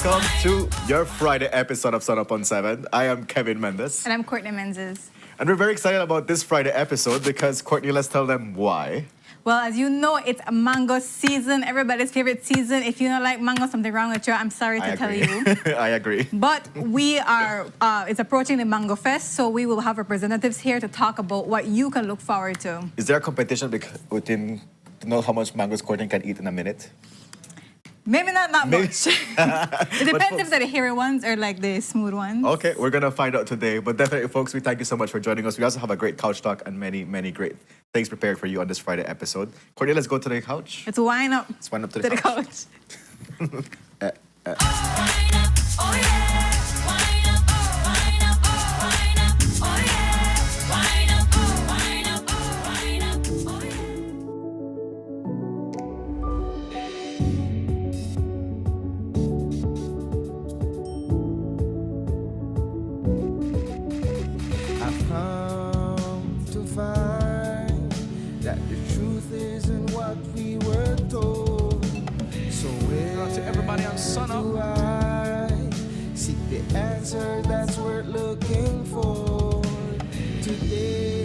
welcome to your Friday episode of Sunup on 7. I am Kevin Mendes. And I'm Courtney Menzies. And we're very excited about this Friday episode because, Courtney, let's tell them why. Well, as you know, it's a mango season, everybody's favorite season. If you don't like mango, something wrong with you, I'm sorry to tell you. I agree. But we are, it's approaching the Mango Fest, so we will have representatives here to talk about what you can look forward to. Is there a competition within to know how much mangoes Courtney can eat in a minute? Maybe not that much. It depends if they're the hairy ones or like the smooth ones. Okay, we're going to find out today. But definitely, folks, we thank you so much for joining us. We also have a great couch talk and many, many great things prepared for you on this Friday episode. Courtney, let's go to the couch. Let's wind up, Let's wind up to the couch. Sunup. Seek the answer that's worth looking for today.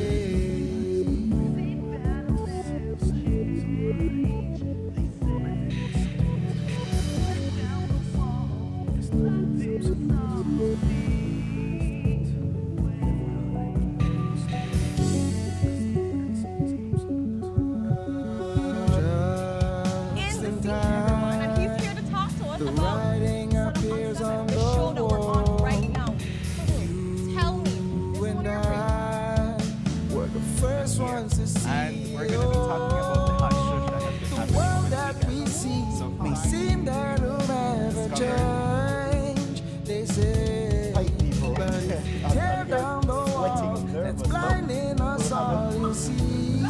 And we're going to be talking about the hot shush that has been happening over the weekend. So may seem that will never change. They say, but if you tear down the wall that's blinding us all, you'll see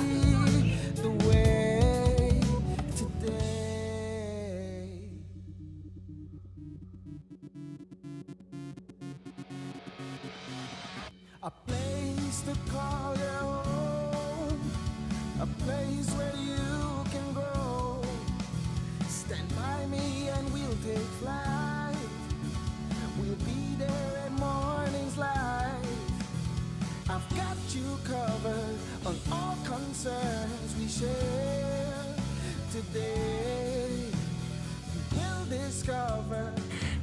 the way today. A place to call your home, a place where you can go. Stand by me and we'll take flight. We'll be there at morning's light. I've got you covered on all concerns we share today. You'll discover.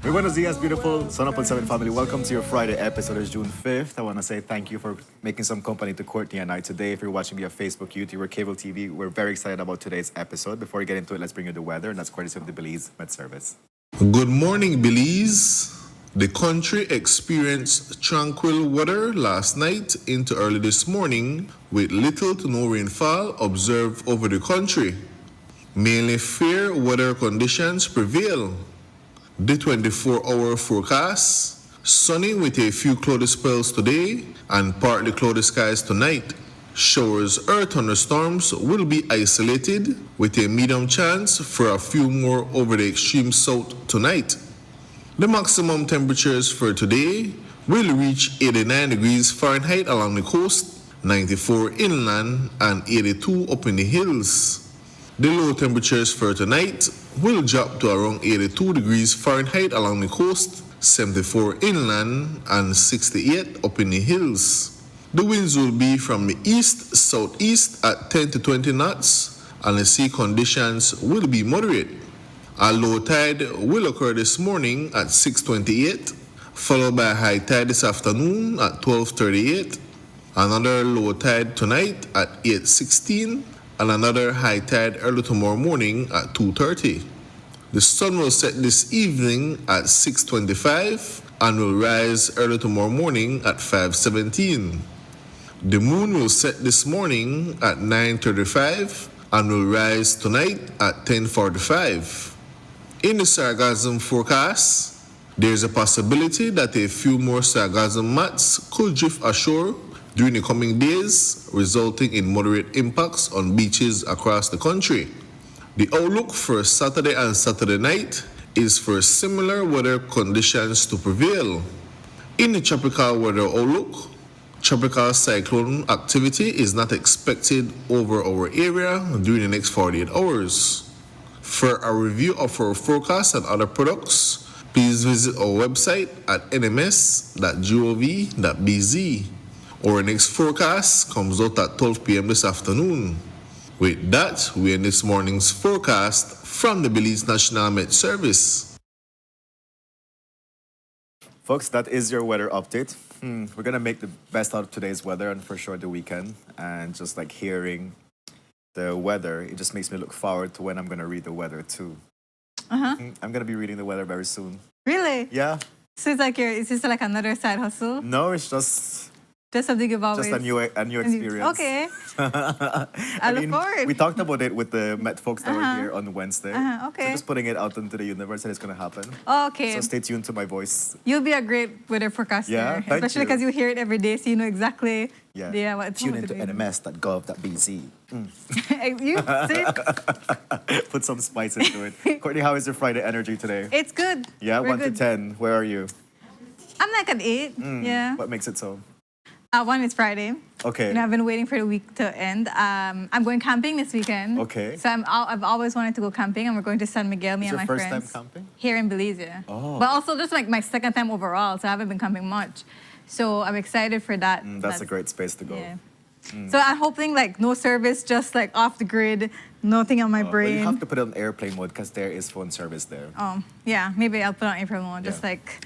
Muy buenos días, beautiful Sunup on 7 family. Welcome to your Friday episode. It's June 5th. I want to say thank you for making some company to Courtney and I today. If you're watching via Facebook, YouTube, or cable TV, we're very excited about today's episode. Before we get into it, let's bring you the weather, and that's courtesy of the Belize Met Service. Good morning, Belize. The country experienced tranquil weather last night into early this morning with little to no rainfall observed over the country. Mainly fair weather conditions prevail. The 24-hour forecast, sunny with a few cloudy spells today and partly cloudy skies tonight. Showers or thunderstorms will be isolated with a medium chance for a few more over the extreme south tonight. The maximum temperatures for today will reach 89 degrees Fahrenheit along the coast, 94 inland, and 82 up in the hills. The low temperatures for tonight will drop to around 82 degrees Fahrenheit along the coast, 74 inland, and 68 up in the hills. The winds will be from the east-southeast at 10 to 20 knots, and the sea conditions will be moderate. A low tide will occur this morning at 6:28, followed by a high tide this afternoon at 12:38, another low tide tonight at 8:16, and another high tide early tomorrow morning at 2:30. The sun will set this evening at 6:25 and will rise early tomorrow morning at 5:17. The moon will set this morning at 9:35 and will rise tonight at 10:45. In the sargassum forecast, there is a possibility that a few more sargassum mats could drift ashore during the coming days, resulting in moderate impacts on beaches across the country. The outlook for Saturday and Saturday night is for similar weather conditions to prevail. In the tropical weather outlook, tropical cyclone activity is not expected over our area during the next 48 hours. For a review of our forecast and other products, Please visit our website at nms.gov.bz. Our next forecast comes out at 12 p.m. this afternoon. With that, we end this morning's forecast from the Belize National Met Service. Folks, that is your weather update. We're going to make the best out of today's weather and for sure the weekend. And just like hearing the weather, it just makes me look forward to when I'm going to read the weather too. I'm going to be reading the weather very soon. Really? Yeah. So it's like is this like another side hustle? No, it's just Something you've always... a new experience. Okay. I look forward. We talked about it with the Met folks that were here on Wednesday. Okay. So just putting it out into the universe and it's going to happen. Okay. So stay tuned to my voice. You'll be a great weather forecaster. Yeah, thank especially you. because you hear it every day, so you know exactly what it's Tune going into to be. nms.gov.bz. You see? Put some spice into it. Courtney, how is your Friday energy today? It's good. Yeah, We're 1 to good. 10. Where are you? I'm like an 8. Yeah. What makes it so? One is Friday. Okay. You know, I've been waiting for the week to end. I'm going camping this weekend. Okay. So I've always wanted to go camping, and we're going to San Miguel, me It's and your my first friends. time camping? Here in Belize, yeah. Oh. But also just like my second time overall, so I haven't been camping much. So I'm excited for that. That's a great space to go. Yeah. So I'm hoping like no service, just like off the grid, nothing on my But brain. you have to put it on airplane mode because there is phone service there. Yeah, maybe I'll put on April mode, just Yeah. like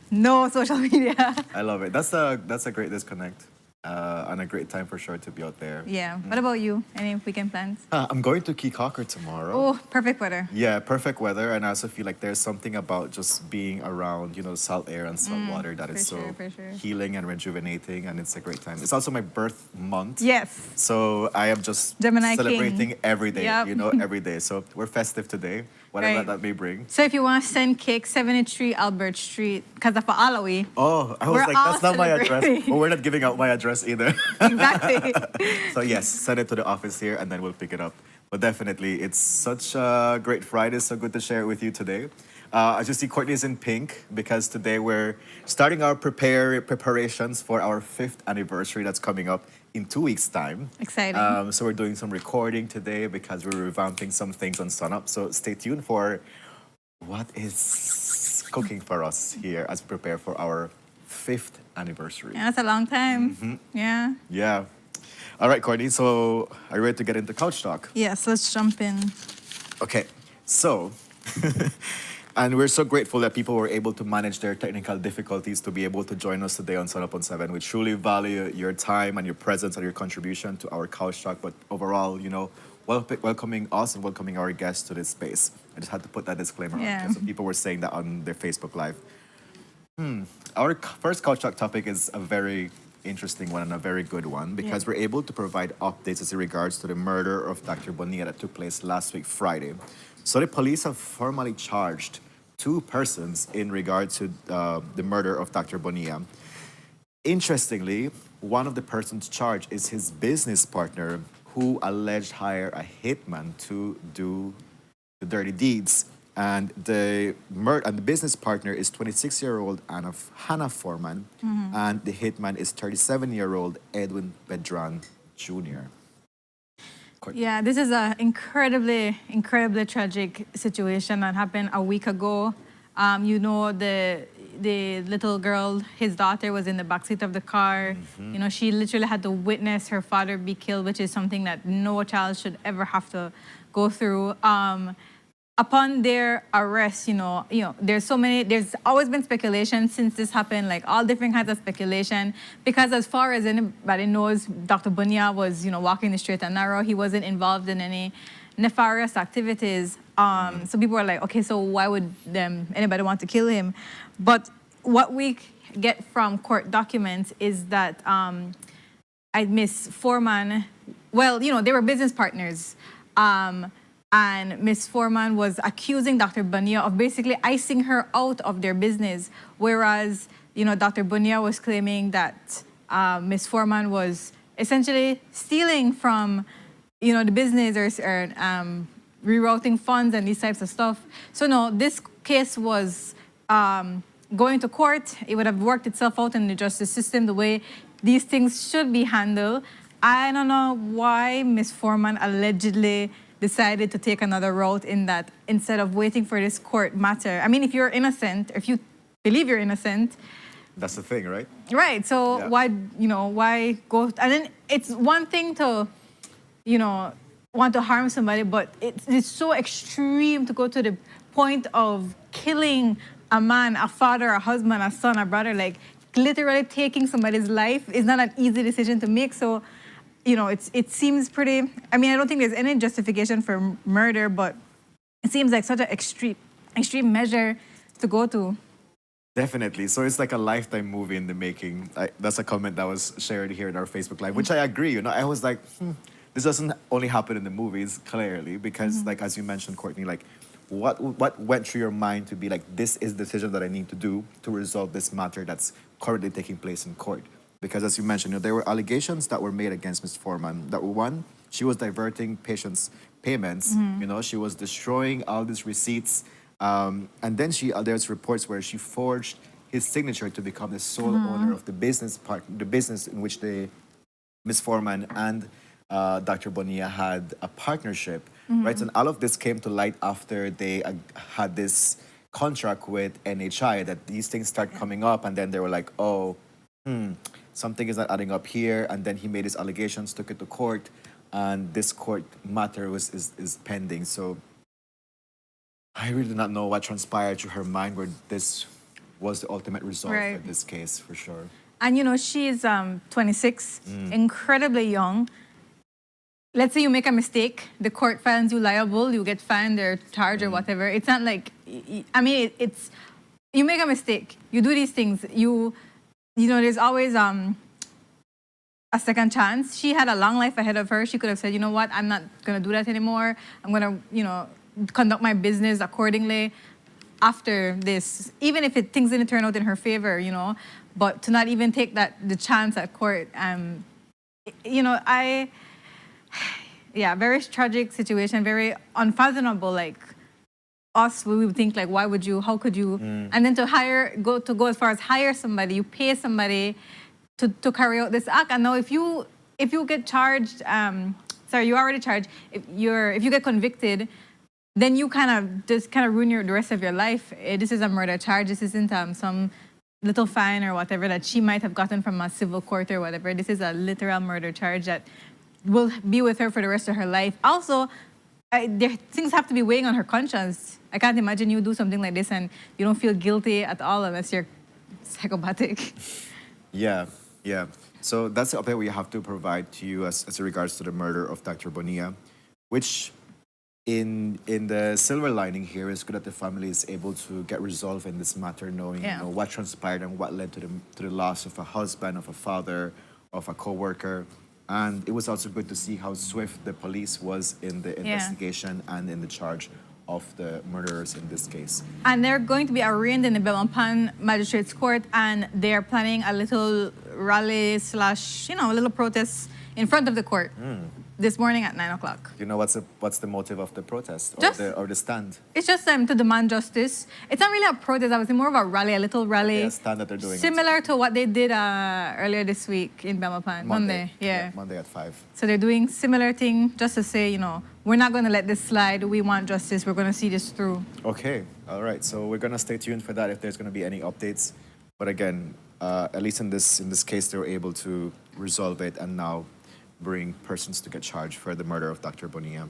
no social media. I love it. That's a great disconnect. And a great time for sure to be out there. Yeah. What about you? Any weekend plans? I'm going to Key Cocker tomorrow. Oh, perfect weather. Yeah, perfect weather. And I also feel like there's something about just being around, salt air and salt water that is so for sure. healing and rejuvenating. And it's a great time. It's also my birth month. Yes. So I am just Gemini celebrating King. every day, Yep. every day. So we're festive today, whatever Right. that may bring. So if you want to send cake, 73 Albert Street, because of Alawi. Oh, I was We're like, all that's not my address. celebrating. But we're not giving out my address either. Exactly. So yes, send it to the office here and then we'll pick it up. But definitely, it's such a great Friday. So good to share it with you today. As you see, Courtney's in pink because today we're starting our preparations for our 5th anniversary that's coming up in 2 weeks' time. Exciting. So we're doing some recording today because we're revamping some things on Sunup. So stay tuned for what is cooking for us here as we prepare for our 5th anniversary. Yeah, that's a long time. Yeah. Yeah. All right, Courtney. So are you ready to get into couch talk? Yes, let's jump in. Okay. So, and we're so grateful that people were able to manage their technical difficulties to be able to join us today on Sunup on 7. We truly value your time and your presence and your contribution to our couch talk. But overall, welcoming us and welcoming our guests to this space. I just had to put that disclaimer Yeah. on because people were saying that on their Facebook Live. Our first couch talk topic is a very interesting one and a very good one because we're able to provide updates as regards to the murder of Dr. Bonilla that took place last week, Friday. So the police have formally charged 2 persons in regard to the murder of Dr. Bonilla. Interestingly, one of the persons charged is his business partner who alleged hire a hitman to do the dirty deeds. And the business partner is 26-year-old Hannah Foreman, and the hitman is 37-year-old Edwin Bedran Jr. Yeah, this is an incredibly, incredibly tragic situation that happened a week ago. The little girl, his daughter, was in the backseat of the car. She literally had to witness her father be killed, which is something that no child should ever have to go through. Upon their arrest, there's always been speculation since this happened, like all different kinds of speculation, because as far as anybody knows, Dr. Bonilla was, walking the straight and narrow. He wasn't involved in any nefarious activities. So people were like, okay, so why would anybody want to kill him? But what we get from court documents is that Miss Foreman, they were business partners. And Ms. Foreman was accusing Dr. Bonilla of basically icing her out of their business, whereas, Dr. Bonilla was claiming that Ms. Foreman was essentially stealing from, the business or rerouting funds and these types of stuff. So no, this case was going to court. It would have worked itself out in the justice system the way these things should be handled. I don't know why Ms. Foreman allegedly decided to take another route in that instead of waiting for this court matter. I mean, if you're innocent, if you believe you're innocent, That's the thing, right? right? So Yeah. why go? And then it's one thing to, want to harm somebody, but it's so extreme to go to the point of killing a man, a father, a husband, a son, a brother. Like literally taking somebody's life is not an easy decision to make. So, it seems pretty. I mean, I don't think there's any justification for murder, but it seems like such an extreme measure to go to. Definitely. So it's like a lifetime movie in the making. That's a comment that was shared here in our Facebook Live, which I agree. I was like, this doesn't only happen in the movies, clearly, because like as you mentioned, Courtney, like what went through your mind to be like, this is the decision that I need to do to resolve this matter that's currently taking place in court? Because as you mentioned, there were allegations that were made against Ms. Foreman. That one, she was diverting patients' payments. She was destroying all these receipts. And then there's reports where she forged his signature to become the sole owner of the business in which Ms. Foreman and Dr. Bonilla had a partnership, right? And all of this came to light after they had this contract with NHI, that these things start coming up, and then they were like, oh, something is not adding up here. And then he made his allegations, took it to court, and this court matter is pending. So I really do not know what transpired to her mind where this was the ultimate result Right. for this case, for sure. And she's 26, incredibly young. Let's say you make a mistake, the court finds you liable, you get fined or charged or whatever. It's not like, it's, you make a mistake, you do these things, there's always a second chance. She had a long life ahead of her. She could have said, you know what, I'm not gonna do that anymore. I'm gonna, conduct my business accordingly after this, even if things didn't turn out in her favor, but to not even take the chance at court, very tragic situation, very unfathomable. Like us, we would think like, how could you? And then to go as far as hire somebody, you pay somebody to carry out this act. And now if you get charged, you're already charged. If you get convicted, then you kind of ruin the rest of your life. This is a murder charge. This isn't some little fine or whatever that she might have gotten from a civil court or whatever. This is a literal murder charge that will be with her for the rest of her life. Also, things have to be weighing on her conscience. I can't imagine you do something like this and you don't feel guilty at all unless you're psychopathic. Yeah. So that's the update we have to provide to you as regards to the murder of Dr. Bonilla, which in the silver lining here is good that the family is able to get resolved in this matter, knowing what transpired and what led to the loss of a husband, of a father, of a co-worker. And it was also good to see how swift the police was in the investigation and in the charge of the murderers in this case. And they're going to be arraigned in the Belmopan Magistrates Court, and they're planning a little rally / a little protest in front of the court this morning at 9 o'clock. You know what's the motive of the protest or the stand? It's just to demand justice. It's not really a protest. I was more of a rally, a little rally. Yeah, stand that they're doing. Similar to what they did earlier this week in Belmopan. Monday. Yeah. Monday at 5. So they're doing similar thing just to say, we're not going to let this slide. We want justice. We're going to see this through. Okay. All right. So we're going to stay tuned for that if there's going to be any updates. But again, at least in this case, they were able to resolve it and now bring persons to get charged for the murder of Dr. Bonilla.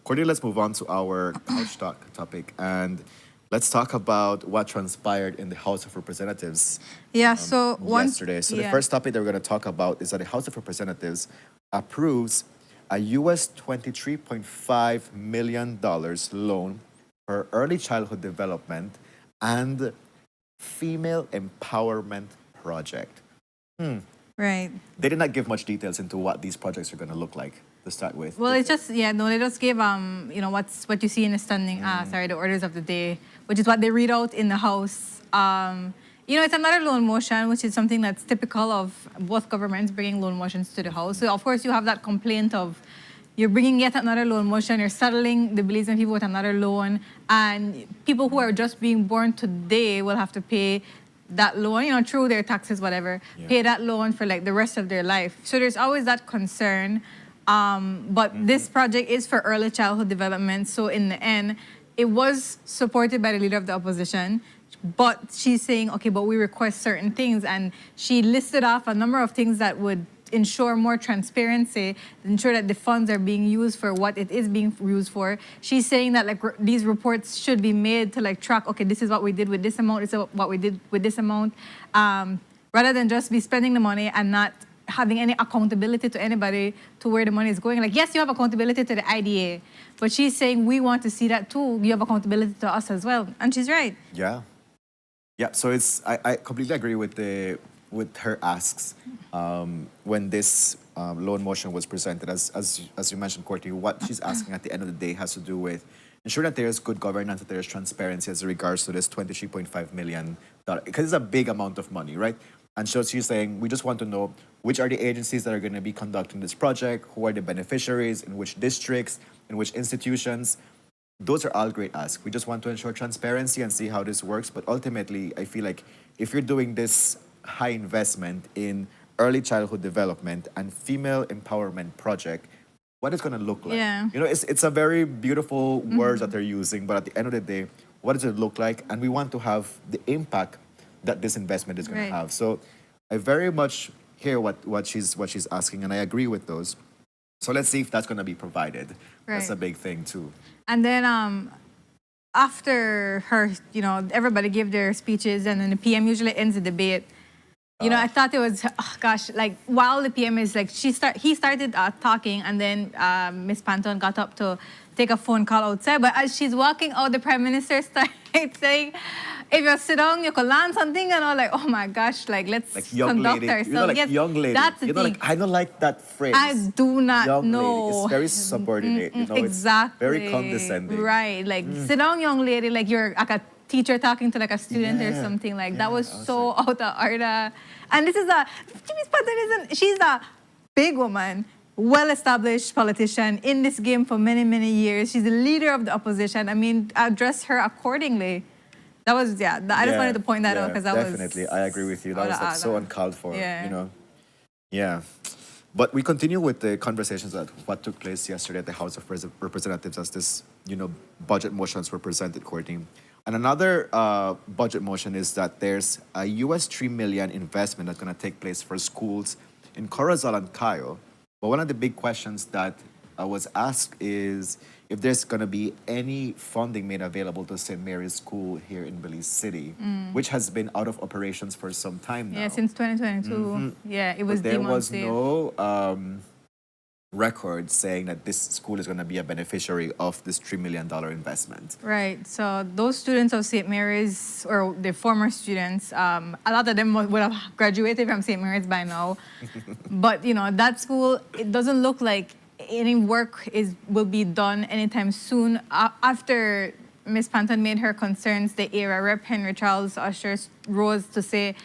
Cordy, let's move on to our couch talk topic, and let's talk about what transpired in the House of Representatives yesterday. So the first topic that we're going to talk about is that the House of Representatives approves a U.S. $23.5 million loan for early childhood development and female empowerment project. Right. They did not give much details into what these projects are going to look like to start with. Well, it's just, they just gave, what you see in the the orders of the day, which is what they read out in the House. It's another loan motion, which is something that's typical of both governments bringing loan motions to the House. So, of course, you have that complaint of you're bringing yet another loan motion, you're settling the Belizean people with another loan, and people who are just being born today will have to pay that loan, through their taxes, whatever, pay that loan for like the rest of their life. So there's always that concern But this project is for early childhood development. So in the end, it was supported by the leader of the opposition. But she's saying, okay, but we request certain things. And she listed off a number of things that would ensure more transparency, ensure that the funds are being used for what it is being used for. She's saying that like these reports should be made to like track, okay, this is what we did with this amount, this is what we did with this amount, rather than just be spending the money and not having any accountability to anybody to where the money is going. Like, yes, you have accountability to the IDA, but she's saying we want to see that too. You have accountability to us as well. And she's right. Yeah. Yeah, so I completely agree with her asks. When this loan motion was presented, as you mentioned, Courtney, what she's asking at the end of the day has to do with ensuring that there is good governance, that there is transparency as regards to this $23.5 million, because it's a big amount of money, right? And so she's saying, we just want to know which are the agencies that are going to be conducting this project, who are the beneficiaries, in which districts, in which institutions. Those are all great asks. We just want to ensure transparency and see how this works. But ultimately, I feel like if you're doing this high investment in early childhood development and female empowerment project, what it's going to look like. Yeah. You know, it's a very beautiful words that they're using, but at the end of the day, what does it look like? And we want to have the impact that this investment is going to have. So I very much hear what she's asking, and I agree with those. So let's see if that's going to be provided. Right. That's a big thing too. And then after her, you know, everybody gave their speeches, and then the PM usually ends the debate. You know, I thought it was, oh gosh, like while the PM is like, he started talking, and then Miss Panton got up to take a phone call outside. But as she's walking out, the Prime Minister started saying, if you sit down, you can learn something. And I'm like, oh my gosh, like let's Like young conduct lady. ourselves. You know, like yes, young lady. that's the You know, thing. like I don't like that phrase. I do not young know. Lady. It's very subordinate. You know, Exactly. it's very condescending. Right. Like sit down, young lady, like you're like a teacher talking to like a student or something. Like that was so out of order. And this is Miss Patton she's a big woman, well-established politician in this game for many, many years. She's the leader of the opposition. I mean, address her accordingly. That was, I just wanted to point that out because that was... Definitely, I agree with you. That was like so uncalled for, Yeah. you know. Yeah. But we continue with the conversations that what took place yesterday at the House of Representatives as this, you know, budget motions were presented, Courtney. And another budget motion is that there's a US $3 million investment that's going to take place for schools in Corozal and Cayo. But one of the big questions that was asked is if there's going to be any funding made available to St. Mary's School here in Belize City, which has been out of operations for some time now. Yeah, since 2022. Yeah, it was But there deemed was unsafe. no record saying that this school is going to be a beneficiary of this $3 million investment. Right. So those students of St. Mary's, or the former students, a lot of them would have graduated from St. Mary's by now. But, you know, that school, it doesn't look like any work will be done anytime soon. After Ms. Panton made her concerns, the area rep, Henry Charles Usher, rose to say,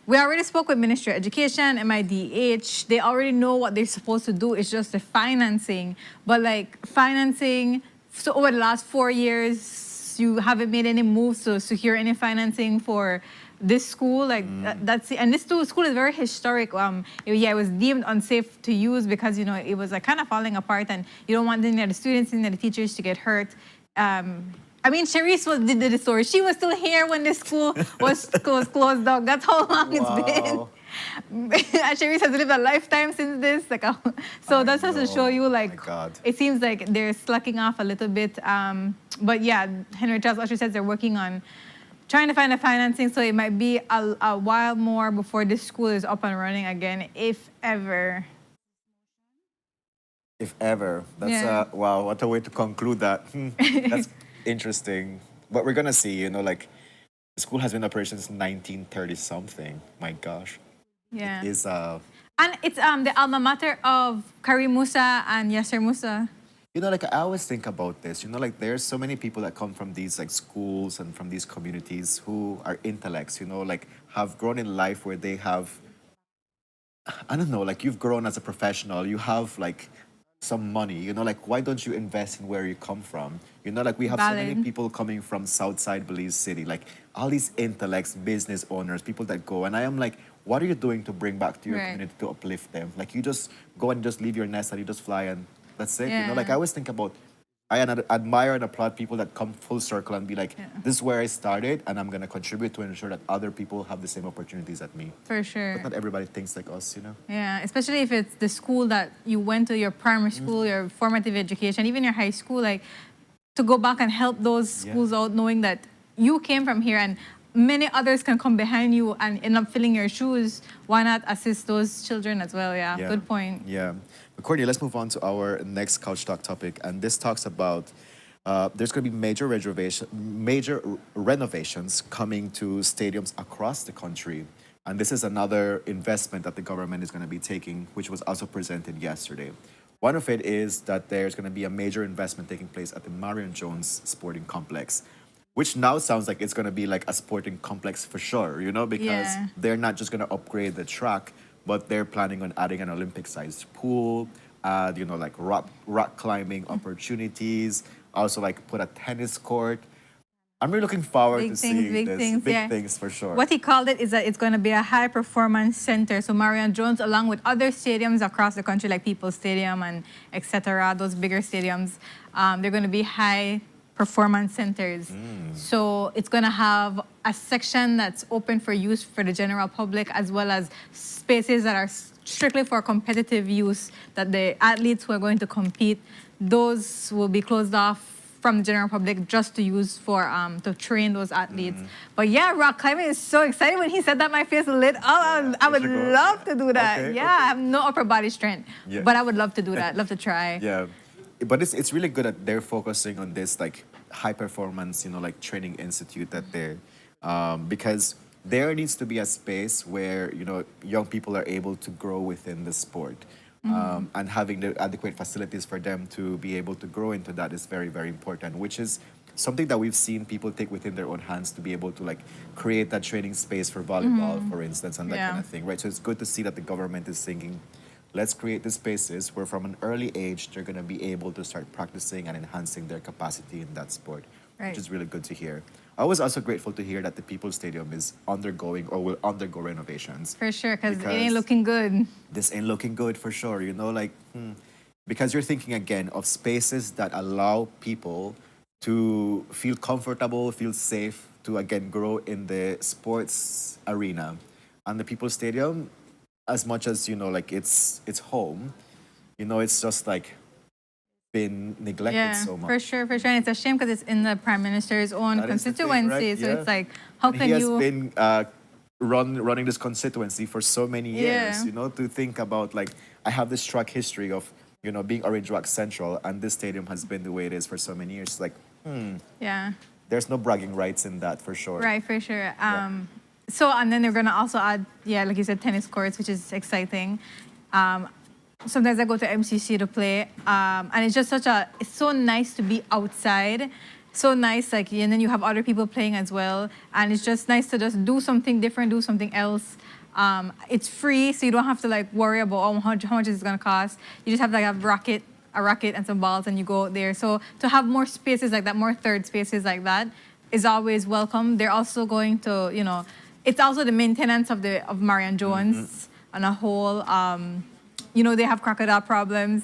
we already spoke with Ministry of Education, MIDH. They already know what they're supposed to do. It's just the financing. But like financing, so over the last 4 years, you haven't made any moves to secure any financing for this school. Like that's it. And this school is very historic. It was deemed unsafe to use because, you know, it was like kind of falling apart, and you don't want any of the students, any of the teachers to get hurt. I mean, Sharice did the story. She was still here when the school was closed down. That's how long it's been. And Sharice has lived a lifetime since this. Like, so that's just to show you, like, it seems like they're slacking off a little bit. But yeah, Henry Charles Usher says they're working on trying to find the financing, so it might be a while more before this school is up and running again, if ever. If ever. That's wow, what a way to conclude that. That's interesting. But we're gonna see, you know, like the school has been in operation since 1930 something. My gosh. Yeah. It is and it's the alma mater of Karim Musa and Yasser Musa. you know, like I always think about this, you know, like there's so many people that come from these like schools and from these communities who are intellects, you know, like have grown in life where they have, I don't know, like you've grown as a professional, you have like some money, you know, like why don't you invest in where you come from? You know, like we have so many people coming from Southside Belize City, like all these intellects, business owners, people that go, and I am like, what are you doing to bring back to your Right. community to uplift them? Like you just go and just leave your nest and you just fly and that's it. You know, like I Yeah. always think about, admire and applaud people that come full circle and be like, Yeah. this is where I started and I'm going to contribute to ensure that other people have the same opportunities as me. For sure. But not everybody thinks like us, you know? Yeah, especially if it's the school that you went to, your primary school, your formative education, even your high school, like to go back and help those schools out, knowing that you came from here and many others can come behind you and end up filling your shoes. Why not assist those children as well? Yeah, good point. Yeah. But Courtney, let's move on to our next Couch Talk topic. And this talks about there's going to be major renovations coming to stadiums across the country. And this is another investment that the government is going to be taking, which was also presented yesterday. One of it is that there's going to be a major investment taking place at the Marion Jones Sporting Complex, which now sounds like it's going to be like a sporting complex for sure, you know, because Yeah. they're not just going to upgrade the track, but they're planning on adding an Olympic-sized pool, add, you know, like rock climbing opportunities, also like put a tennis court. I'm really looking forward to seeing Big this. things, Big yeah. things for sure. What he called it is that it's going to be a high performance center. So Marion Jones, along with other stadiums across the country, like People's Stadium and etc., those bigger stadiums, they're going to be high performance centers. So it's going to have a section that's open for use for the general public, as well as spaces that are strictly for competitive use, that the athletes who are going to compete, those will be closed off from the general public just to use for to train those athletes. But yeah, rock climbing is so exciting. When he said that, my face lit up. I would should go. love to do that. Okay, yeah, okay. I have no upper body strength, Yeah. but I would love to do that. Love to try. Yeah, but it's really good that they're focusing on this like high performance, you know, like training institute that they're because there needs to be a space where, you know, young people are able to grow within the sport. And having the adequate facilities for them to be able to grow into that is very, very important, which is something that we've seen people take within their own hands to be able to like create that training space for volleyball, for instance, and that Yeah. kind of thing, right? So it's good to see that the government is thinking, let's create the spaces where from an early age they're going to be able to start practicing and enhancing their capacity in that sport, Right. which is really good to hear. I was also grateful to hear that the People's Stadium is undergoing or will undergo renovations. For sure, because it Because- ain't looking good. This ain't looking good for sure, you know, like, because you're thinking again of spaces that allow people to feel comfortable, feel safe, to again grow in the sports arena. And the People's Stadium, as much as, you know, like it's home, you know, it's just like been neglected Yeah, so much. for sure, for sure. And it's a shame because it's in the prime minister's own That is the thing, constituency. right? So Yeah. it's like, how And can he has you? been running this constituency for so many years, Yeah. you know, to think about like, I have this track history of, you know, being Orange Rock Central, and this stadium has been the way it is for so many years. Like, Yeah, there's no bragging rights in that for sure. right, for sure. So, and then they're going to also add, yeah, like you said, tennis courts, which is exciting. Sometimes I go to MCC to play, and it's just it's so nice to be outside. So nice, like, and then you have other people playing as well. And it's just nice to just do something different, do something else. It's free, so you don't have to like worry about how much it's gonna cost. You just have like a racket and some balls, and you go out there. So to have more spaces like that, more third spaces like that, is always welcome. They're also going to, you know, it's also the maintenance of Marion Jones on a whole. You know, they have crocodile problems.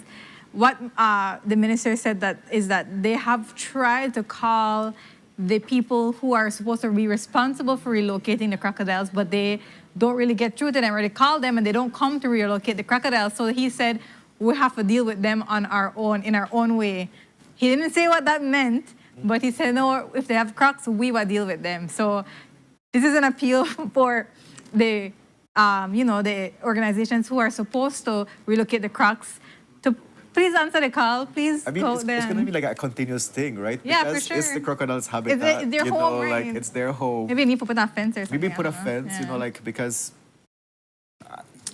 What the minister said is that they have tried to call the people who are supposed to be responsible for relocating the crocodiles, but they don't really get through to them, or they call them and they don't come to relocate the crocodiles. So he said, we have to deal with them on our own, in our own way. He didn't say what that meant, but he said, no, if they have crocs, we will deal with them. So this is an appeal for the you know, the organizations who are supposed to relocate the crocs to please answer the call. Please I mean, call it's them. going to be like a continuous thing, right? Yeah, for because it's sure. the crocodile's habitat. it's their you home, know, right? like it's their home. Maybe you need to put a fence or something. Maybe put I a don't know. fence, you Yeah. know, like because,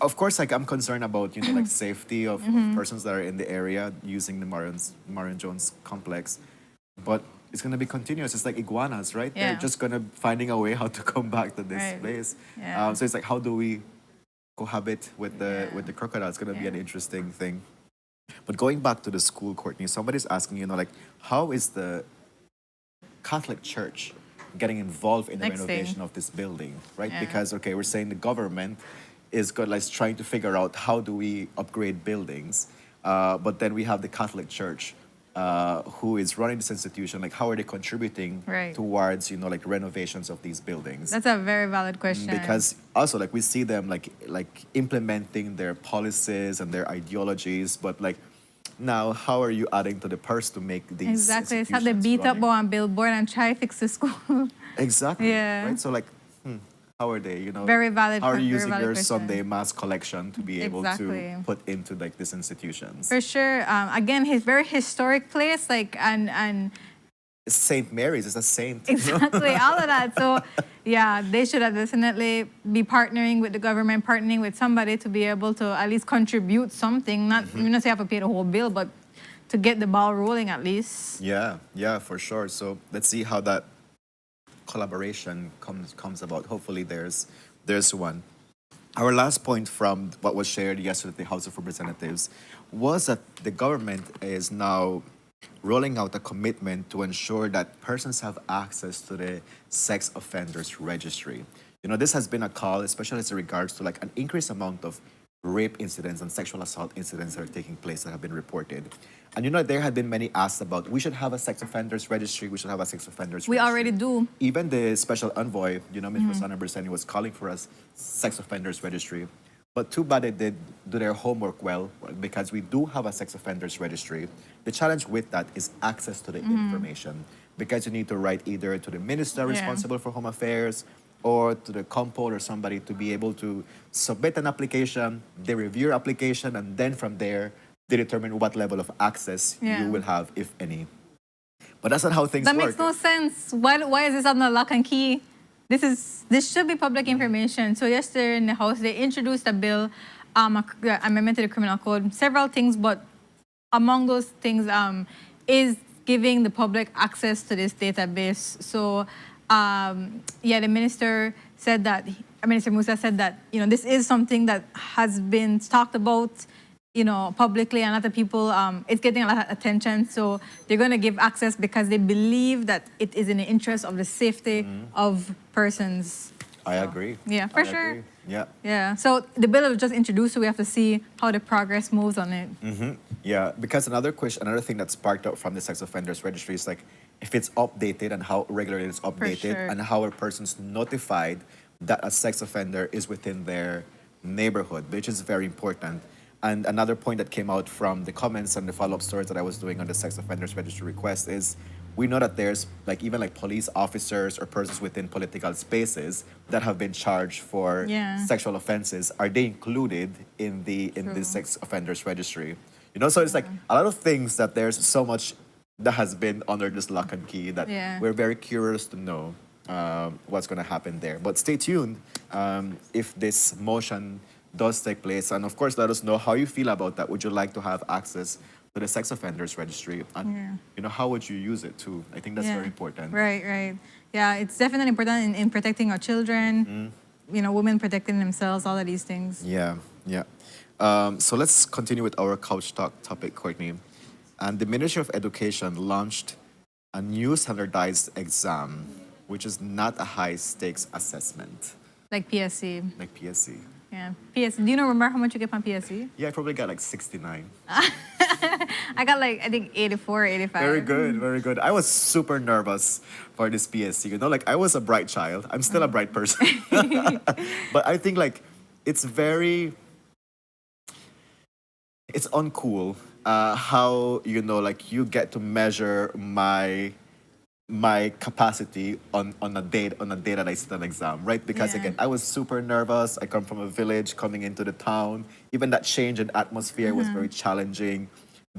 of course, like I'm concerned about, you know, like safety of persons that are in the area using the Marion Jones complex, but it's gonna be continuous. It's like iguanas, right? Yeah. They're just gonna finding a way how to come back to this Right. place. Yeah. So it's like, how do we cohabit with the Yeah. crocodile? It's gonna be an Yeah. interesting thing. But going back to the school, Courtney, somebody's asking, you know, like, how is the Catholic Church getting involved in the Next thing. renovation of this building, right? Yeah. Because, okay, we're saying the government is trying to figure out how do we upgrade buildings, but then we have the Catholic Church who is running this institution. Like, how are they contributing Right. towards, like renovations of these buildings? That's a very valid question. Because also, like, we see them like implementing their policies and their ideologies, but like, now how are you adding to the purse to make these Exactly. It's how they institutions beat up running? on billboard and try to fix the school. Exactly. Yeah. Right. So like, how are they? Very valid How are you very using valid your question. Sunday mass collection to be able Exactly. to put into like these institutions? For sure. Again, his very historic place, like and It's Saint Mary's. It's a saint. you know? exactly all of that. So yeah, they should have definitely be partnering with the government, partnering with somebody to be able to at least contribute something. Not you know, say you have to pay the whole bill, but to get the ball rolling at least. Yeah, for sure. So let's see how that collaboration comes about. Hopefully, there's one. Our last point from what was shared yesterday at the House of Representatives was that the government is now rolling out a commitment to ensure that persons have access to the sex offenders registry. This has been a call, especially as regards to like an increased amount of rape incidents and sexual assault incidents that are taking place that have been reported. And there had been many asks about we should have a sex offenders registry, we should have a sex offenders We registry. already do. Even the special envoy, Ms. Rosanna Bersani was calling for us sex offenders registry. But too bad they did do their homework well, because we do have a sex offenders registry. The challenge with that is access to the information, because you need to write either to the minister responsible for home affairs or to the compol or somebody to be able to submit an application, they review your application, and then from there, they determine what level of access you will have, if any. But that's not how things That work. makes no sense. Why is this on the lock and key? This should be public information. So yesterday in the House, they introduced a bill, amendment to the criminal code, several things, but among those things is giving the public access to this database. So the minister said that, Minister Musa said that, this is something that has been talked about, publicly, and other people, it's getting a lot of attention. So they're going to give access because they believe that it is in the interest of the safety of persons. I agree. Yeah, for sure. Agree. Yeah. Yeah. So the bill was just introduced, so we have to see how the progress moves on it. Yeah, because another thing that sparked out from the sex offenders registry is like if it's updated and how regularly it's updated, sure. and how a person's notified that a sex offender is within their neighborhood, which is very important. And another point that came out from the comments and the follow-up stories that I was doing on the sex offenders registry request is we know that there's even police officers or persons within political spaces that have been charged for sexual offenses. Are they included in the sex offenders registry? So it's like a lot of things that there's so much that has been under this lock and key that we're very curious to know what's going to happen there. But stay tuned if this motion does take place, and of course let us know how you feel about that. Would you like to have access to the sex offenders registry, and how would you use it too? I think that's very important. Right. Yeah, it's definitely important in protecting our children, women protecting themselves, all of these things. Yeah. So let's continue with our couch talk topic, Courtney. And the Ministry of Education launched a new standardized exam, which is not a high stakes assessment Like PSC. like PSC. Yeah. PSC. Do you remember how much you get from PSC? Yeah, I probably got like 69. I got I think 84, 85. Very good. I was super nervous for this PSC. I was a bright child. I'm still a bright person. But I think it's uncool how you get to measure my capacity on a day that I sit an exam, right? Because again, I was super nervous. I come from a village coming into the town. Even that change in atmosphere was very challenging.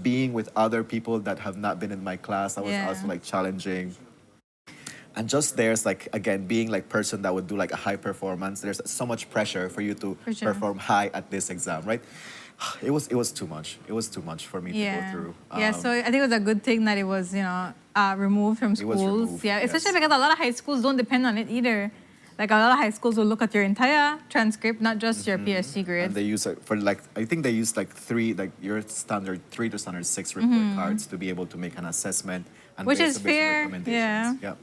Being with other people that have not been in my class, that was also challenging. And just there's again, being person that would do a high performance, there's so much pressure for you to perform high at this exam, right? It was too much. It was too much for me to go through. So I think it was a good thing that it was, removed from schools. removed, Especially yes. because a lot of high schools don't depend on it either. A lot of high schools will look at your entire transcript, not just your PSC grade. And they use it for I think they use three, your standard 3 to standard 6 report cards to be able to make an assessment and Which based is on fair, recommendations. Yeah.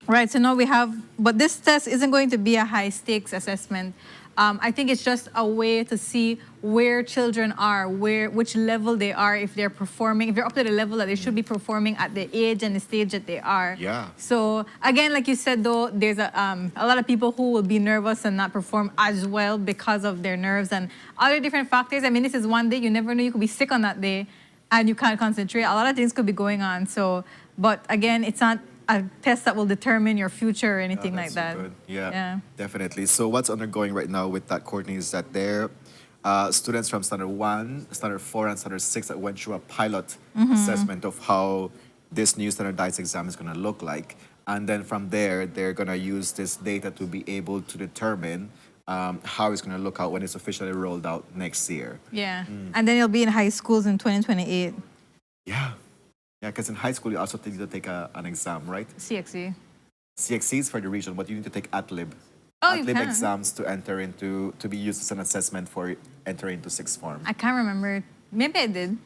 Right, so now we have, but this test isn't going to be a high stakes assessment. I think it's just a way to see where children are, which level they are, if they're performing, if they're up to the level that they should be performing at the age and the stage that they are. Yeah. So again, like you said, though, there's a lot of people who will be nervous and not perform as well because of their nerves and other different factors. I mean, this is one day, you never know, you could be sick on that day and you can't concentrate. A lot of things could be going on. So, but again, it's not a test that will determine your future or anything like That's that. so good. Yeah, definitely. So what's undergoing right now with that, Courtney, is that there students from Standard 1, Standard 4, and Standard 6 that went through a pilot assessment of how this new standardized exam is going to look like. And then from there, they're going to use this data to be able to determine how it's going to look out when it's officially rolled out next year. Yeah, and then it'll be in high schools in 2028. Yeah. Yeah, because in high school, you also need to take an exam, right? CXE. CXC is for the region, but you need to take ATLIB. Oh, you ATLIB can. exams to enter into, to be used as an assessment for entering into sixth form. I can't remember. Maybe I did.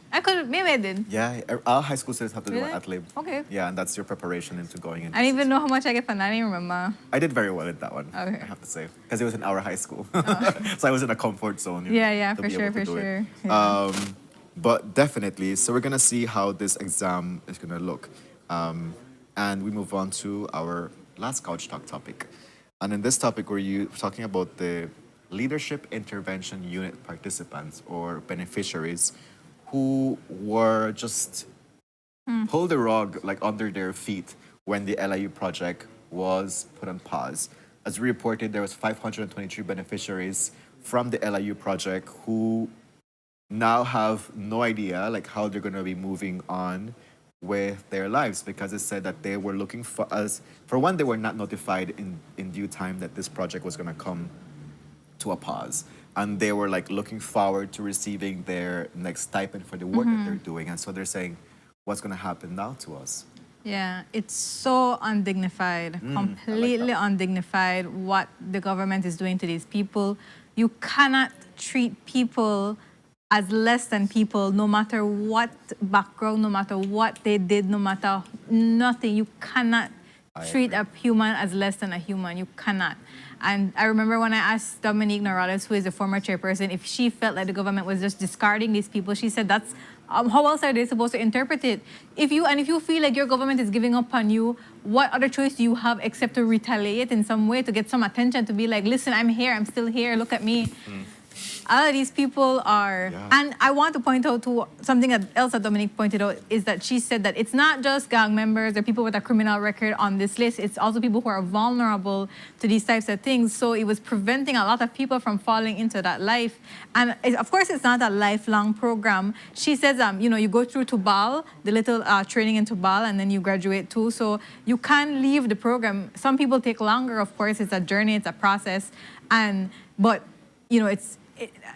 Maybe I did. Yeah, all high school students have to do Really? an ATLIB. Okay. Yeah, and that's your preparation into going into I didn't even sixth know how much I get for that. I didn't remember. I did very well in that one, Okay. I have to say, because it was in our high school. So I was in a comfort zone. You know, Yeah, to for be sure, able to for do it. sure. Yeah. But definitely, so we're going to see how this exam is going to look. And we move on to our last Couch Talk topic. And in this topic, we're talking about the Leadership Intervention Unit participants or beneficiaries who were just pulled the rug like under their feet when the LIU project was put on pause. As we reported, there was 523 beneficiaries from the LIU project who now have no idea like how they're going to be moving on with their lives, because it said that they were looking for us. For one, they were not notified in due time that this project was going to come to a pause, and they were like looking forward to receiving their next stipend for the work that they're doing, and so they're saying, what's going to happen now to us? Yeah, it's so undignified, completely undignified what the government is doing to these people. You cannot treat people as less than people, no matter what background, no matter what they did, no matter nothing. You cannot treat a human as less than a human. You cannot. And I remember when I asked Dominique Norales, who is the former chairperson, if she felt like the government was just discarding these people, she said that's how else are they supposed to interpret it? If you feel like your government is giving up on you, what other choice do you have except to retaliate in some way, to get some attention, to be like, listen, I'm here, I'm still here, look at me. All of these people are, and I want to point out to something else that Dominique pointed out, is that she said that it's not just gang members or people with a criminal record on this list, it's also people who are vulnerable to these types of things. So it was preventing a lot of people from falling into that life. And of course, it's not a lifelong program. She says, you go through Tubal, the little training in Tubal, and then you graduate too. So you can't leave the program. Some people take longer, of course, it's a journey, it's a process. But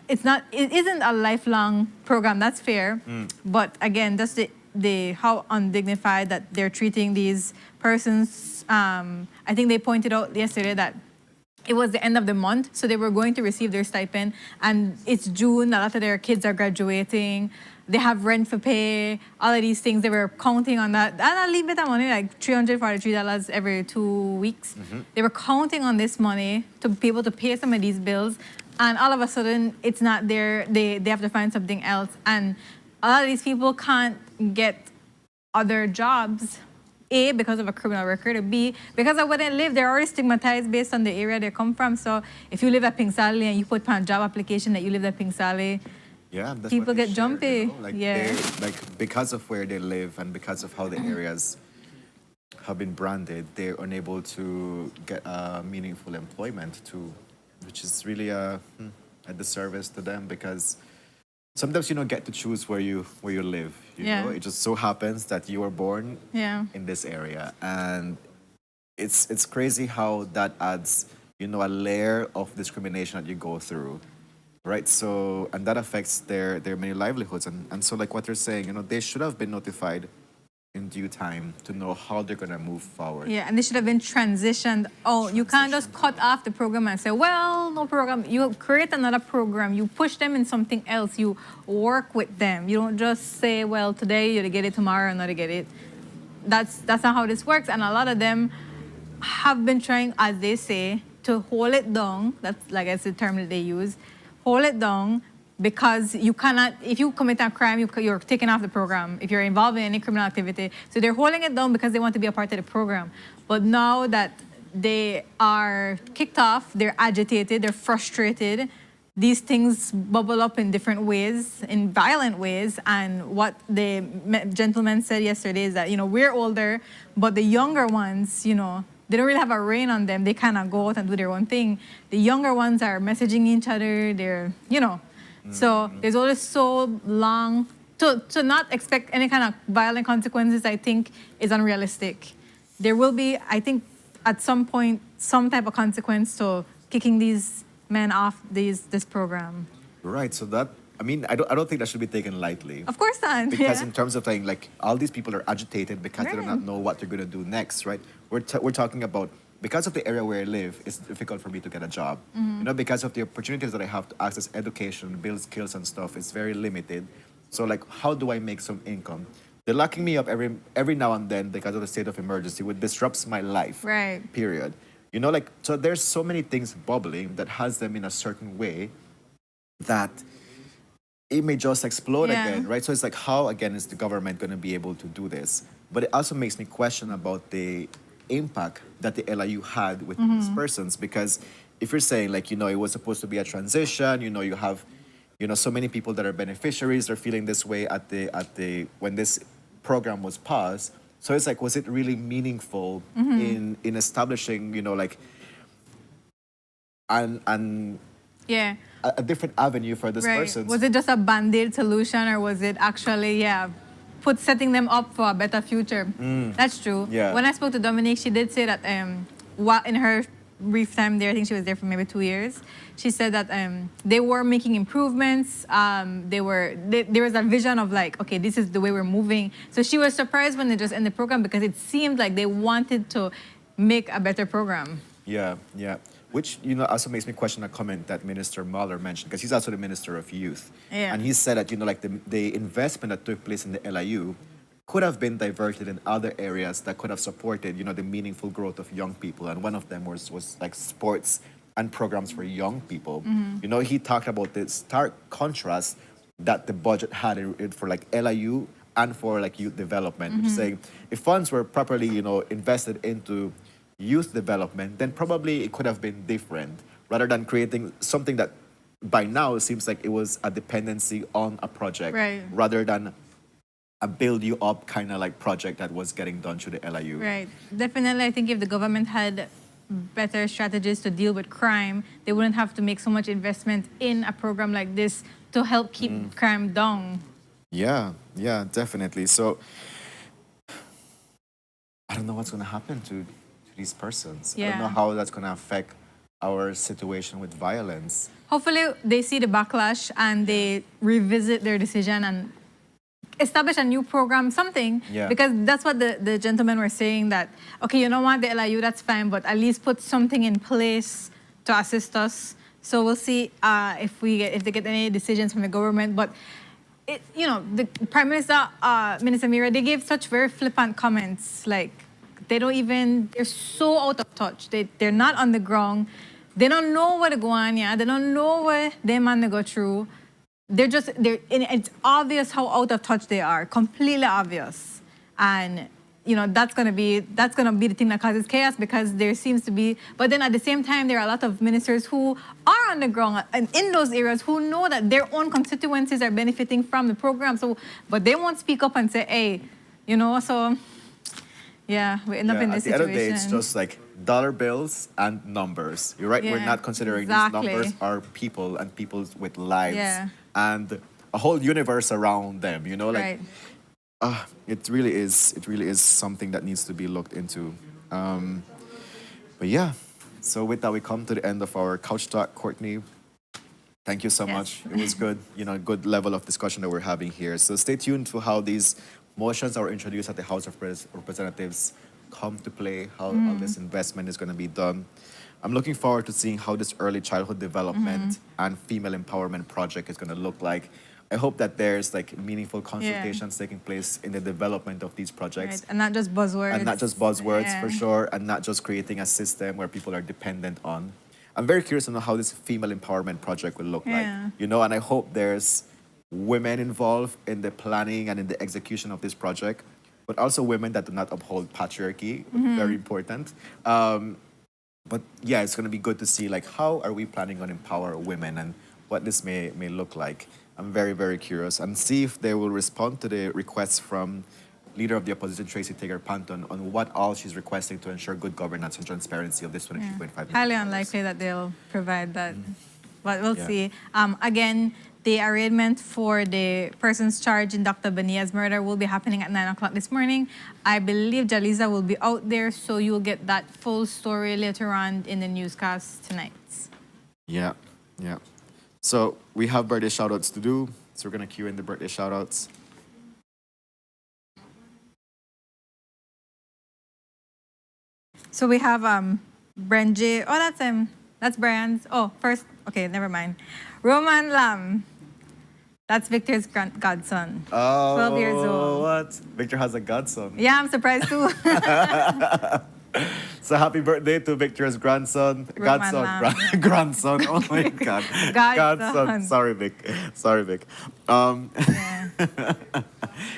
it isn't a lifelong program, that's fair. But again, that's the how undignified that they're treating these persons. I think they pointed out yesterday that it was the end of the month, so they were going to receive their stipend, and it's June, a lot of their kids are graduating, they have rent to pay, all of these things, they were counting on that. And a little bit of money, like $343 every 2 weeks. They were counting on this money to be able to pay some of these bills, and all of a sudden, it's not there, they have to find something else. And a lot of these people can't get other jobs, A, because of a criminal record, or B, because of where they live. They're already stigmatized based on the area they come from. So if you live at Pingsali and you put on a job application that you live at Pingsali, that's people what they get share, jumpy. Like because of where they live and because of how the areas have been branded, they're unable to get meaningful employment which is really a disservice to them, because sometimes you don't get to choose where you live. You know, it just so happens that you were born in this area, and it's crazy how that adds a layer of discrimination that you go through, right? So, and that affects their many livelihoods, and so like what they're saying, they should have been notified in due time to know how they're gonna move forward. Yeah, and they should have been transitioned. Oh, you can't just cut off the program and say, well, no program. You create another program. You push them in something else. You work with them. You don't just say, well, today you'll get it, tomorrow you'll not get it. That's not how this works. And a lot of them, have been trying, as they say, to hold it down. That's like that's the term that they use. Hold it down because you cannot, if you commit a crime, you're taken off the program. If you're involved in any criminal activity. So they're holding it down because they want to be a part of the program. But now that they are kicked off, they're agitated, they're frustrated, these things bubble up in different ways, in violent ways. And what the gentleman said yesterday is that, we're older, but the younger ones, they don't really have a rein on them. They kind of go out and do their own thing. The younger ones are messaging each other. They're, So there's always so long. To not expect any kind of violent consequences, I think, is unrealistic. There will be, I think, at some point, some type of consequence to kicking these men off this program. Right. So that, I don't think that should be taken lightly. Of course not. Because yeah. in terms of saying, like, all these people are agitated because they do not know what they're going to do next, right? We're talking about, because of the area where I live, it's difficult for me to get a job. Because of the opportunities that I have to access education, build skills and stuff, it's very limited. So, like, how do I make some income? They're locking me up every now and then because of the state of emergency, which disrupts my life. Right. Period. So there's so many things bubbling that has them in a certain way that it may just explode again, right? So it's like, how, again, is the government going to be able to do this? But it also makes me question about the impact that the LIU had with these persons, because if you're saying, like, it was supposed to be a transition, you have, so many people that are beneficiaries are feeling this way at the when this program was paused. So it's like, was it really meaningful in establishing, Yeah. a different avenue for this person? Was it just a band-aid solution, or was it actually, setting them up for a better future? That's true. Yeah. When I spoke to Dominique, she did say that in her brief time there, I think she was there for maybe 2 years, she said that they were making improvements. There was a vision of, like, okay, this is the way we're moving. So she was surprised when they just ended the program because it seemed like they wanted to make a better program. Yeah. Which, also makes me question a comment that Minister Mueller mentioned, because he's also the Minister of Youth. Yeah. And he said that, like, the investment that took place in the LIU could have been diverted in other areas that could have supported, the meaningful growth of young people. And one of them was like sports and programs for young people. He talked about the stark contrast that the budget had for, like, LIU and for, like, youth development, which is saying if funds were properly, invested into youth development, then probably it could have been different, rather than creating something that by now seems like it was a dependency on a project, rather than a build you up kind of like project that was getting done through the LIU. Right. Definitely, I think if the government had better strategies to deal with crime, they wouldn't have to make so much investment in a program like this to help keep crime down. Yeah, definitely. So I don't know what's going to happen to these persons. I don't know how that's going to affect our situation with violence. Hopefully they see the backlash and they revisit their decision and establish a new program, something. Yeah. Because that's what the gentlemen were saying, that, okay, you know what, the LIU, that's fine, but at least put something in place to assist us. So we'll see if they get any decisions from the government. But, the Prime Minister, Minister Mira, they gave such very flippant comments. Like, they're so out of touch. They're not on the ground. They don't know what to go on, They don't know what they man to go through. It's obvious how out of touch they are, completely obvious. And, that's gonna be the thing that causes chaos, because there seems to be, but then at the same time, there are a lot of ministers who are on the ground and in those areas who know that their own constituencies are benefiting from the program. So, but they won't speak up and say, hey, so, yeah, we end up in this situation. At the end of the day, it's just like dollar bills and numbers. You're right, we're not considering these numbers are people and people with lives and a whole universe around them, like it really is something that needs to be looked into. But yeah, so with that, we come to the end of our couch talk. Courtney, thank you so much. It was good, good level of discussion that we're having here. So stay tuned to how these motions that were introduced at the House of Representatives come to play, how this investment is going to be done. I'm looking forward to seeing how this early childhood development and female empowerment project is going to look like. I hope that there's like meaningful consultations taking place in the development of these projects. Right. And not just buzzwords. And not just buzzwords, Yeah. for sure, and not just creating a system where people are dependent on. I'm very curious to know how this female empowerment project will look like. Yeah. You know, and I hope there's women involved in the planning and in the execution of this project, but also women that do not uphold patriarchy, very important. But yeah, it's going to be good to see like how are we planning on empower women and what this may look like. I'm very, very curious and see if they will respond to the requests from Leader of the Opposition, Tracy Tager Panton, on what all she's requesting to ensure good governance and transparency of this 23.5 million. Highly unlikely that they'll provide that, but we'll Yeah. see. Again, the arraignment for the persons charged in Dr. Benia's murder will be happening at 9 o'clock this morning. I believe Jaliza will be out there, so you'll get that full story later on in the newscast tonight. Yeah, yeah. So we have birthday shout-outs to do, so we're going to cue in the birthday shout-outs. So we have Brenji. Oh, that's Brian's. Oh, first. Okay, never mind. Roman Lam. That's Victor's godson. Oh, 12 years old. What? Victor has a godson. Yeah, I'm surprised too. So happy birthday to Victor's grandson. Roman Godson. Lam. Grandson. Oh my God. Godson. Sorry, Vic. Sorry, Vic. Yeah.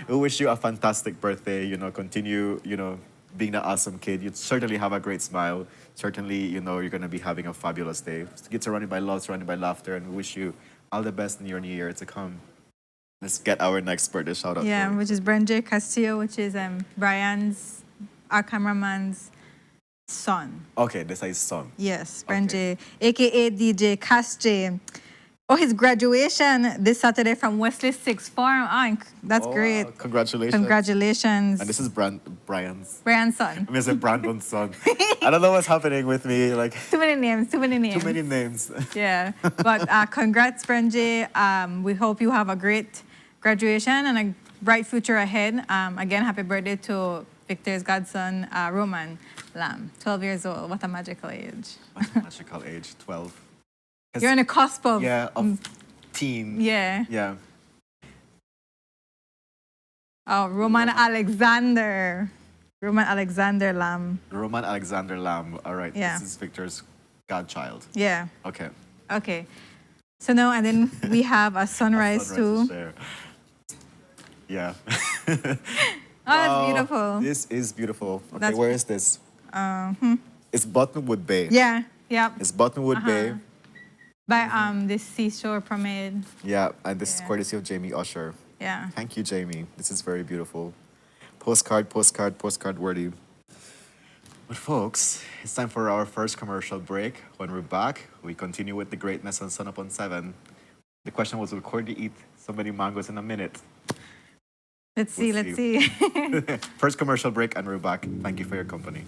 We wish you a fantastic birthday. You know, continue, you know, being the awesome kid. You certainly have a great smile. Certainly, you know, you're going to be having a fabulous day. Kids surrounded by love, surrounded by laughter, and we wish you all the best in your new year to come. Let's get our next birthday shout out. Yeah, which is Brenji Castillo, which is Brian's, our cameraman's son. Okay, this is his son. Yes, Brenji, aka DJ Castre. Oh, his graduation this Saturday from Wesley Sixth Form. Oh, that's great. Congratulations. Congratulations. And this is Brian's. Brian's son. I mean, it's Brandon's son. I don't know what's happening with me. Like, Too many names. too many names. Yeah, but congrats, Brenji. We hope you have a great graduation and a bright future ahead. Again, happy birthday to Victor's godson, Roman Lam, 12 years old. What a magical age. What a magical age, 12. You're on the cusp of... Yeah, of teen. Yeah. Yeah. Oh, Roman Alexander. Roman Alexander Lam. Roman Alexander Lamb. All right. Yeah. This is Victor's godchild. Yeah. Okay. Okay. So now, and then we have a sunrise too. Share. Yeah. Oh, that's beautiful. This is beautiful. Okay, That's- where is this? It's Buttonwood Bay. Yeah. Yeah. It's Buttonwood Bay. By this seashore promenade. Yeah, and this is Yeah. courtesy of Jamie Usher. Yeah. Thank you, Jamie. This is very beautiful. Postcard worthy. But folks, it's time for our first commercial break. When we're back, we continue with the greatness on Sunup on 7. The question was, will Cordy eat so many mangoes in a minute? Let's see. We'll Let's see. First commercial break, and we're back. Thank you for your company.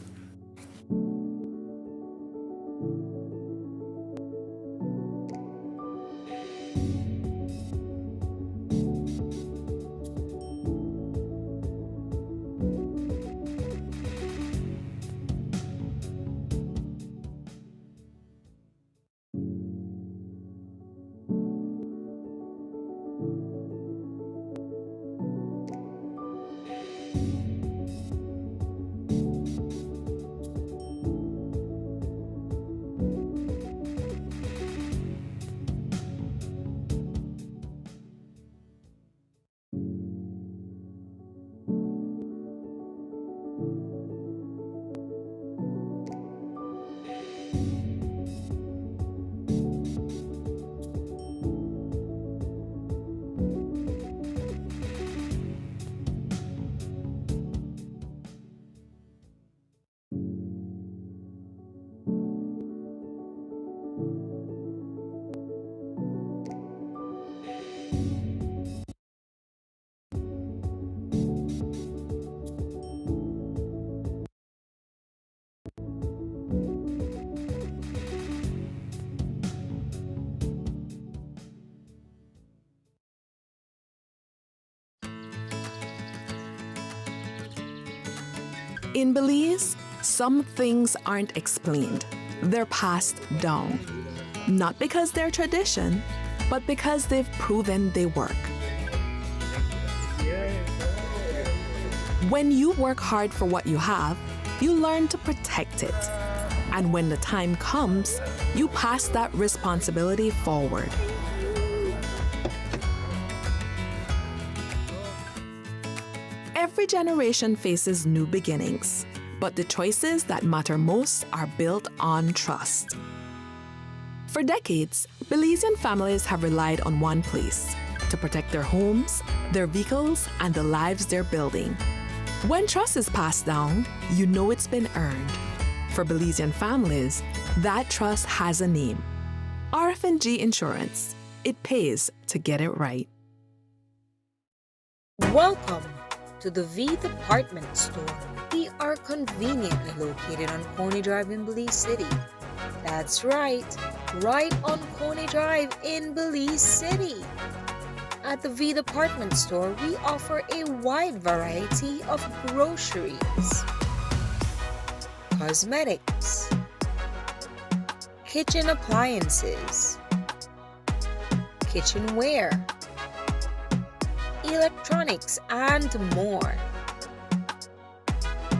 In Belize, some things aren't explained. They're passed down. Not because they're tradition, but because they've proven they work. When you work hard for what you have, you learn to protect it. And when the time comes, you pass that responsibility forward. Every generation faces new beginnings, but the choices that matter most are built on trust. For decades, Belizean families have relied on one place to protect their homes, their vehicles, and the lives they're building. When trust is passed down, you know it's been earned. For Belizean families, that trust has a name. RF&G Insurance. It pays to get it right. Welcome to the V Department Store. We are conveniently located on Coney Drive in Belize City. That's right on Coney Drive in Belize City. At the V Department Store, we offer a wide variety of groceries, cosmetics, kitchen appliances, kitchenware, electronics, and more.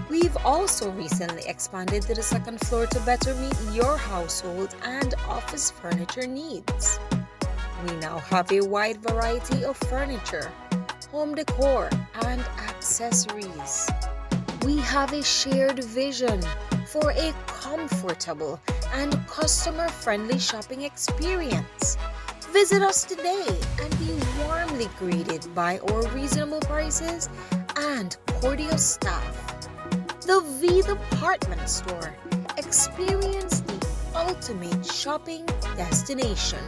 We've also recently expanded to the second floor to better meet your household and office furniture needs. We now have a wide variety of furniture, home decor, and accessories. We have a shared vision for a comfortable and customer-friendly shopping experience. Visit us today and be warmly greeted by our reasonable prices and cordial staff. The V Department Store. Experience the ultimate shopping destination.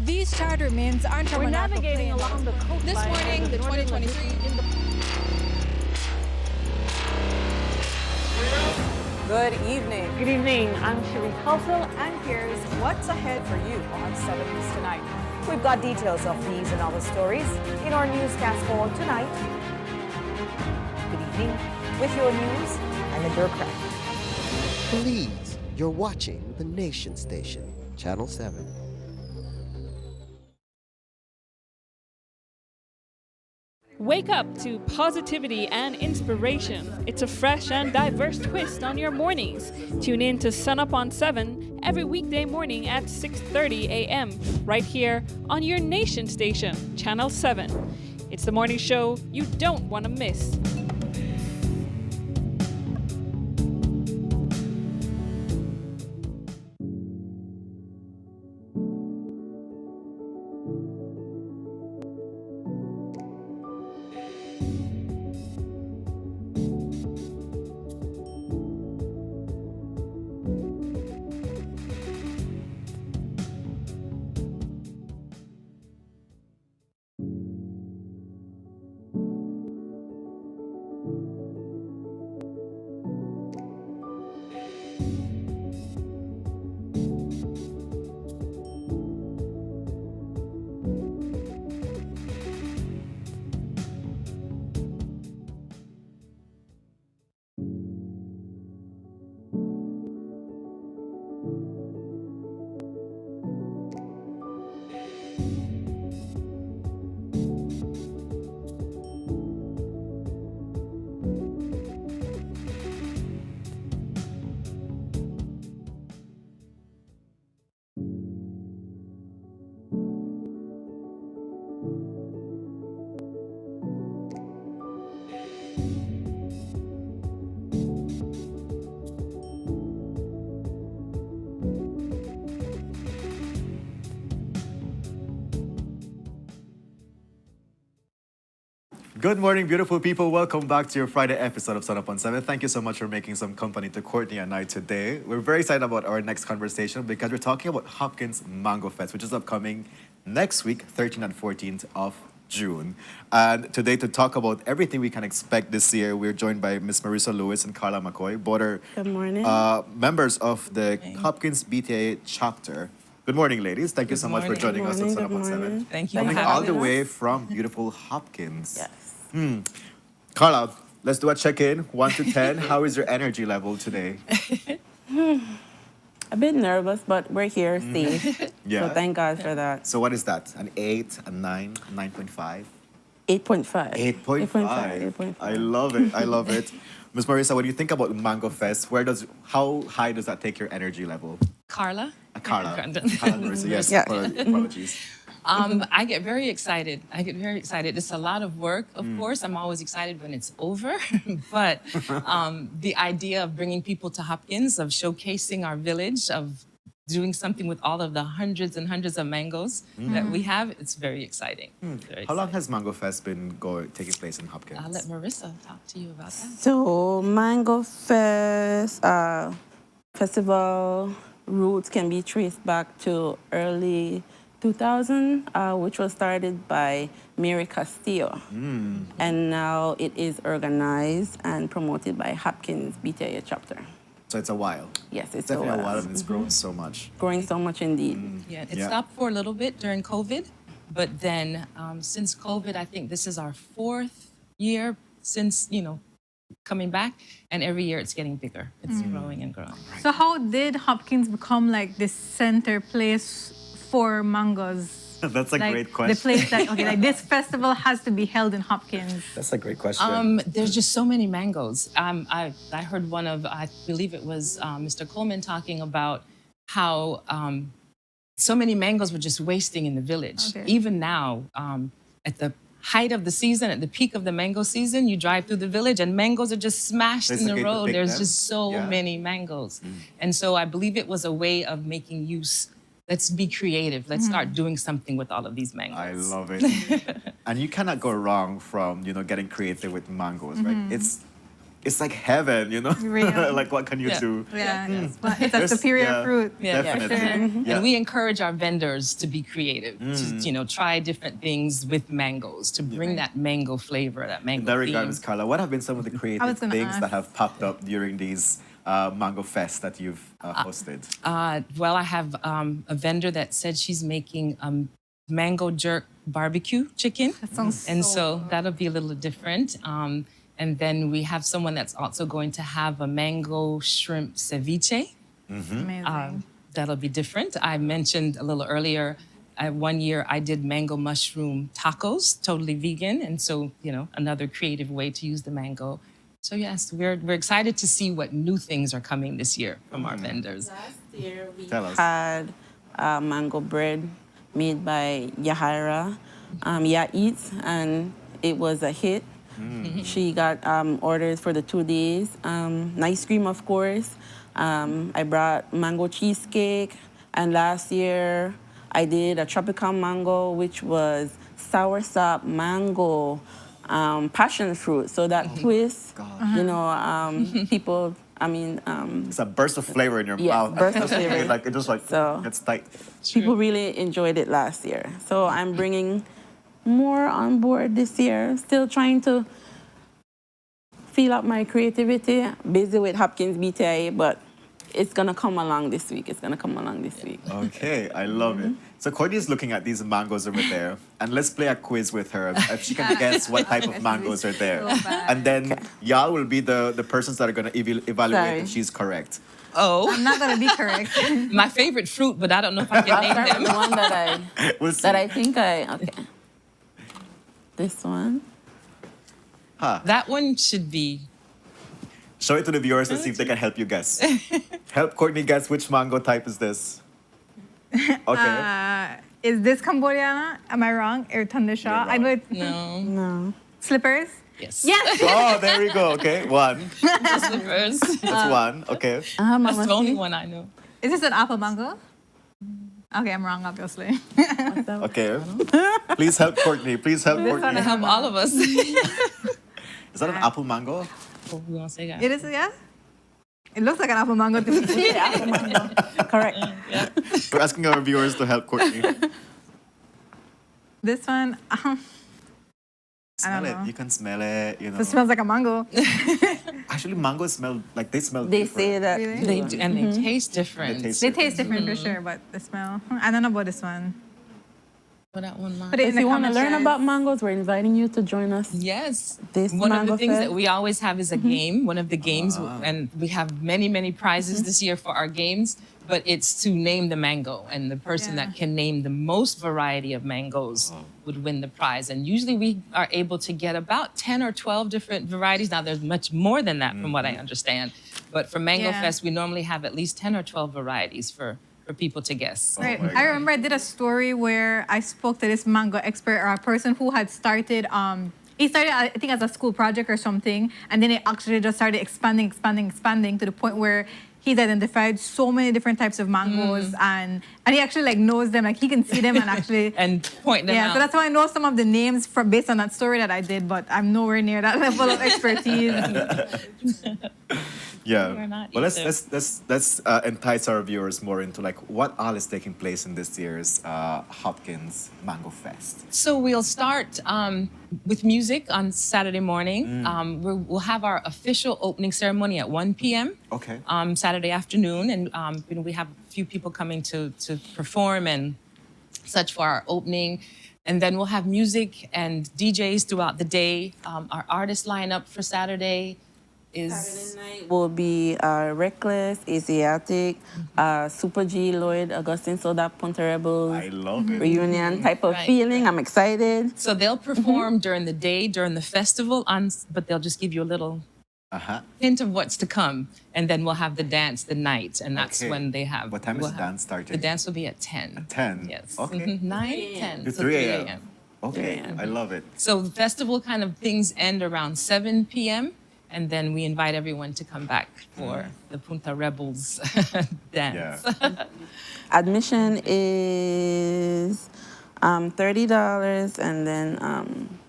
These charter mints aren't We're navigating along the coastline. This morning, the 2023. Good evening. Good evening. I'm Cherise Helsel, and here's what's ahead for you on 7 News tonight. We've got details of these and other stories in our newscast for tonight. Good evening. With your news, I'm Adore Crack. Belize, you're watching the Nation Station, Channel 7. Wake up to positivity and inspiration. It's a fresh and diverse twist on your mornings. Tune in to Sunup on 7 every weekday morning at 6:30 a.m. right here on your Nation Station, Channel 7. It's the morning show you don't want to miss. Good morning, beautiful people. Welcome back to your Friday episode of Sunup on 7. Thank you so much for making some company to Courtney and I today. We're very excited about our next conversation because we're talking about Hopkins Mango Fest, which is upcoming next week, 13th and 14th of June. And today, to talk about everything we can expect this year, we're joined by Miss Marissa Lewis and Carla McCoy, both are Good morning. members of the Hopkins BTA chapter. Good morning, ladies. Thank you so much for joining us on Sunup on 7. Thank you Coming for all the having way us. from beautiful Hopkins. Yes. Carla, let's do a check-in. 1 to 10. How is your energy level today? A bit nervous, but we're here safe. Yeah. So thank God for that. So what is that? An 8, a 9, 9.5? 8.5. 8.5. I love it. I love it. Miss Marissa, when you think about Mango Fest, how high does that take your energy level? Carla? Carla. Carla. Carla Marissa, yes. Yeah. Apologies. I get very excited. It's a lot of work, of course. I'm always excited when it's over. But the idea of bringing people to Hopkins, of showcasing our village, of doing something with all of the hundreds and hundreds of mangoes that we have, it's very exciting. Very How long exciting. has Mango Fest been taking place in Hopkins? I'll let Marissa talk to you about that. So Mango Fest festival roots can be traced back to early 2000, which was started by Mary Castillo. And now it is organized and promoted by Hopkins BTA chapter. So it's a while. Yes, it's Definitely so, a while and it's grown so much. growing so much indeed. Yeah, it Yeah. stopped for a little bit during COVID, but then since COVID, I think this is our 4th year since, coming back, and every year it's getting bigger. It's growing and growing. So how did Hopkins become like this center place for mangoes? That's a Like, great question. The place that, like this festival has to be held in Hopkins. That's a great question. There's just so many mangoes. I heard one of, I believe it was Mr. Coleman talking about how so many mangoes were just wasting in the village. Okay. Even now, at the height of the season, at the peak of the mango season, you drive through the village and mangoes are just smashed It's in the okay to road. pick There's them. just so Yeah. many mangoes. And so I believe it was a way of making use. Let's be creative. Let's start doing something with all of these mangoes. I love it. And you cannot go wrong from, getting creative with mangoes, right? It's like heaven, Real. Like what can you Yeah. do? Yeah, but it's a There's- superior yeah, fruit. Yeah, Definitely. sure. Yeah. And we encourage our vendors to be creative, to try different things with mangoes, to bring that mango flavor, that mango In that theme. regard, Ms. Carla, what have been some of the creative gonna things that ask. have popped up during these Mango Fest that you've hosted? Well, I have a vendor that said she's making mango jerk barbecue chicken. That sounds And so so that'll be a little different. And then we have someone that's also going to have a mango shrimp ceviche. amazing. That'll be different. I mentioned a little earlier, one year I did mango mushroom tacos, totally vegan. And so, another creative way to use the mango. So yes, we're excited to see what new things are coming this year from our vendors. Last year we Tell us. had mango bread made by Yahira, Eats, and it was a hit. She got orders for the 2 days. Ice cream, of course. I brought mango cheesecake, and last year I did a tropical mango, which was soursop mango, passion fruit. So that twist, people. It's a burst of flavor in your Yes, mouth. burst of flavor. It just So- gets tight. People really enjoyed it last year. So I'm bringing more on board this year. Still trying to feel up my creativity. Busy with Hopkins BTA, but it's gonna come along this week. Okay, I love it. So Courtney's looking at these mangoes over there, and let's play a quiz with her if she can guess what type of mangoes are there. So bad. And then y'all will be the persons that are going to evaluate Sorry. if she's correct. Oh, I'm not gonna be correct. my favorite fruit, but I don't know if I can I'll name start with the them. one We'll see. that I think okay. This one. That one should be. Show it to the viewers and see if they can help you guess. Help Courtney guess which mango type is this. Okay. Is this Cambodiana? Am I wrong? Or Tundisha? You're I know it. No. No. Slippers? Yes. Yes! Oh, there we go. Okay, one. Slippers. That's one. Okay. That's the only one I know. Is this an apple mango? Okay, I'm wrong, obviously. Okay. Please help Courtney. Please help Courtney. Help all of us. Is that an apple mango? Oh, we won't say that. It is, yeah? It looks like an apple mango to me. Apple mango. Correct. We're asking our viewers to help Courtney. This one, Smell it. know. You can smell it. You know. it smells like a mango. Actually, mangoes smell like they smell. They different. say that. Really? They do, and they taste different. They taste different for sure, but the smell, I don't know about this one. For that one line. Put it in If the you want to comments, learn guys. about mangoes, we're inviting you to join us. Yes. This One of Mango the things Fest. that we always have is a game, one of the games, and we have many, many prizes this year for our games, but it's to name the mango, and the person that can name the most variety of mangoes would win the prize. And usually we are able to get about 10 or 12 different varieties. Now there's much more than that from what I understand, but for Mango Fest, we normally have at least 10 or 12 varieties for people to guess. Right. I remember I did a story where I spoke to this mango expert or a person who had started, he started, I think, as a school project or something, and then it actually just started expanding to the point where he's identified so many different types of mangoes and he actually like knows them, like he can see them and actually and point them out. So that's why I know some of the names from based on that story that I did, but I'm nowhere near that level of expertise. Yeah. Well, let's entice our viewers more into like what all is taking place in this year's Hopkins Mango Fest. So we'll start with music on Saturday morning. We'll have our official opening ceremony at 1 p.m. Okay. Saturday afternoon, and we have a few people coming to perform and such for our opening. And then we'll have music and DJs throughout the day. Our artist lineup for Saturday is... Saturday night will be Reckless, Asiatic, Super G, Lloyd, Augustine Soda, Punta Rebels. I love it. Reunion type of feeling. I'm excited. So they'll perform during the day, during the festival, but they'll just give you a little hint of what's to come. And then we'll have the dance the night, and that's when they have... What time is the dance starting? The dance will be at 10. At 10? Yes. Okay. 9, 10. To So 3 a.m. Okay, I love it. So the festival kind of things end around 7 p.m. And then we invite everyone to come back for the Punta Rebels dance. Yeah. Admission is $30, and then...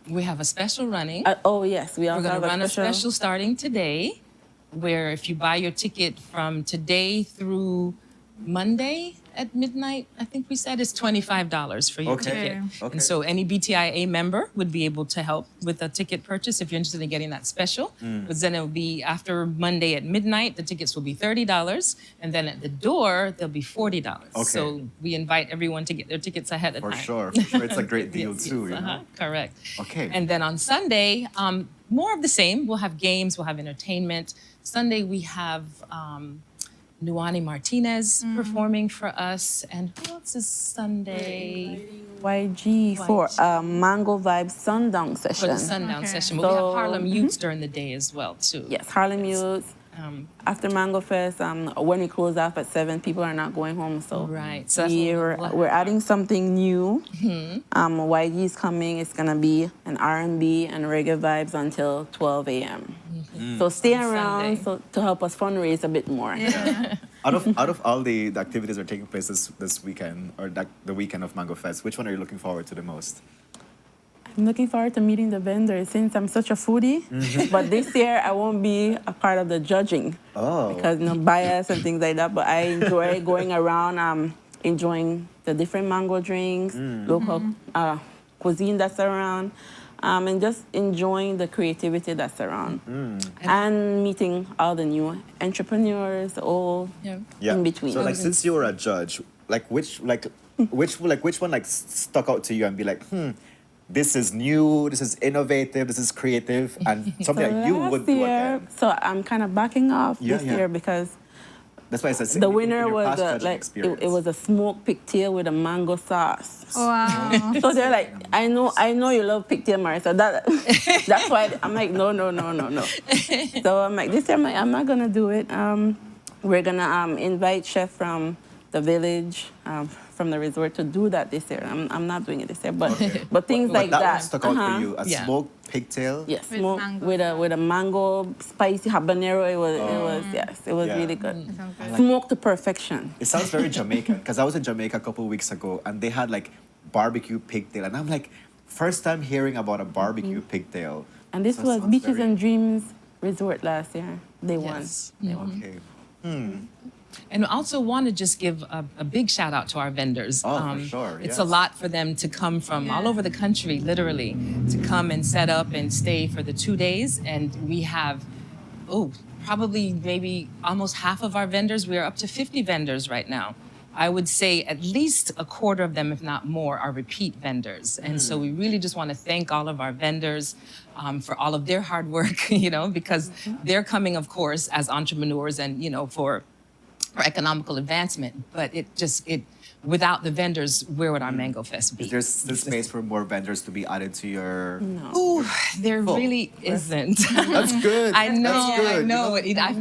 we have a special running. Oh, yes. We're going to run a special starting today, where if you buy your ticket from today through Monday at midnight, I think we said, it's $25 for your ticket. Okay. And so any BTIA member would be able to help with a ticket purchase if you're interested in getting that special. But then it will be after Monday at midnight, the tickets will be $30. And then at the door, they'll be $40. Okay. So we invite everyone to get their tickets ahead of time. For sure. It's a great deal too, you know? Correct. Okay. And then on Sunday, more of the same. We'll have games, we'll have entertainment. Sunday, we have Nuani Martinez performing for us. And who else is Sunday? YG for Mango Vibes Sundown session. For the sundown session. But we have Harlem Youths during the day as well, too. Yes, Harlem Youths. After Mango Fest, when we close off at 7, people are not going home. So So we're adding something new. YG is coming. It's gonna be an R&B and reggae vibes until 12 a.m. So stay around to help us fundraise a bit more. Yeah. Out of all the activities that are taking place this weekend, or the weekend of Mango Fest, which one are you looking forward to the most? I'm looking forward to meeting the vendors since I'm such a foodie. But this year I won't be a part of the judging because bias and things like that. But I enjoy going around, enjoying the different mango drinks, local cuisine that's around, and just enjoying the creativity that's around, and meeting all the new entrepreneurs, all in between. So like, since you were a judge, which one stuck out to you and be like, this is new, this is innovative, this is creative, and something that you would do again? So I'm kind of backing off this year because that's why I said the winner was it was a smoked pigtail with a mango sauce. Wow. So they're like, I know you love pigtail, Marissa. That's why I'm like, no. So I'm like, this year I'm not gonna do it. We're gonna invite chef from the village, from the resort to do that this year. I'm not doing it this year, but things like that that. one stuck out for you. A Yeah. smoked pigtail. Yes, With smoke mango. with a mango spicy habanero. It was Yeah. really good. That sounds good. Smoked to perfection. It sounds very Jamaican because I was in Jamaica a couple of weeks ago and they had like barbecue pigtail, and I'm like, first time hearing about a barbecue pigtail. And this So it was sounds Beaches very- and Dreams Resort last year. They won. Yes. Okay. And I also want to just give a big shout out to our vendors. Oh, for sure, It's yes. a lot for them to come from all over the country, literally, to come and set up and stay for the 2 days. And we have, probably maybe almost half of our vendors. We are up to 50 vendors right now. I would say at least a quarter of them, if not more, are repeat vendors. And so we really just want to thank all of our vendors for all of their hard work, because they're coming, of course, as entrepreneurs and, for economical advancement. But without the vendors, where would our Mango Fest be? Is there still space for more vendors to be added to your? Ooh, there really isn't. That's good. I know, That's good. I know.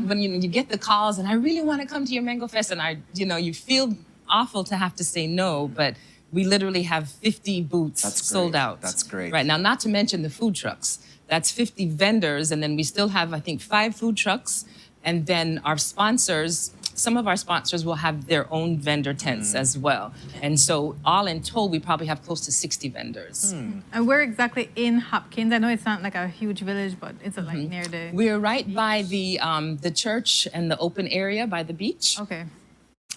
When you get the calls, and I really want to come to your Mango Fest, and you feel awful to have to say no, but we literally have 50 booths sold great. out. That's great. Right now, not to mention the food trucks. That's 50 vendors, and then we still have, I think, 5 food trucks, and then our sponsors. Some of our sponsors will have their own vendor tents as well. And so all in total, we probably have close to 60 vendors. And we're exactly in Hopkins. I know it's not like a huge village, but it's like near the... We're right by the church and the open area by the beach. Okay.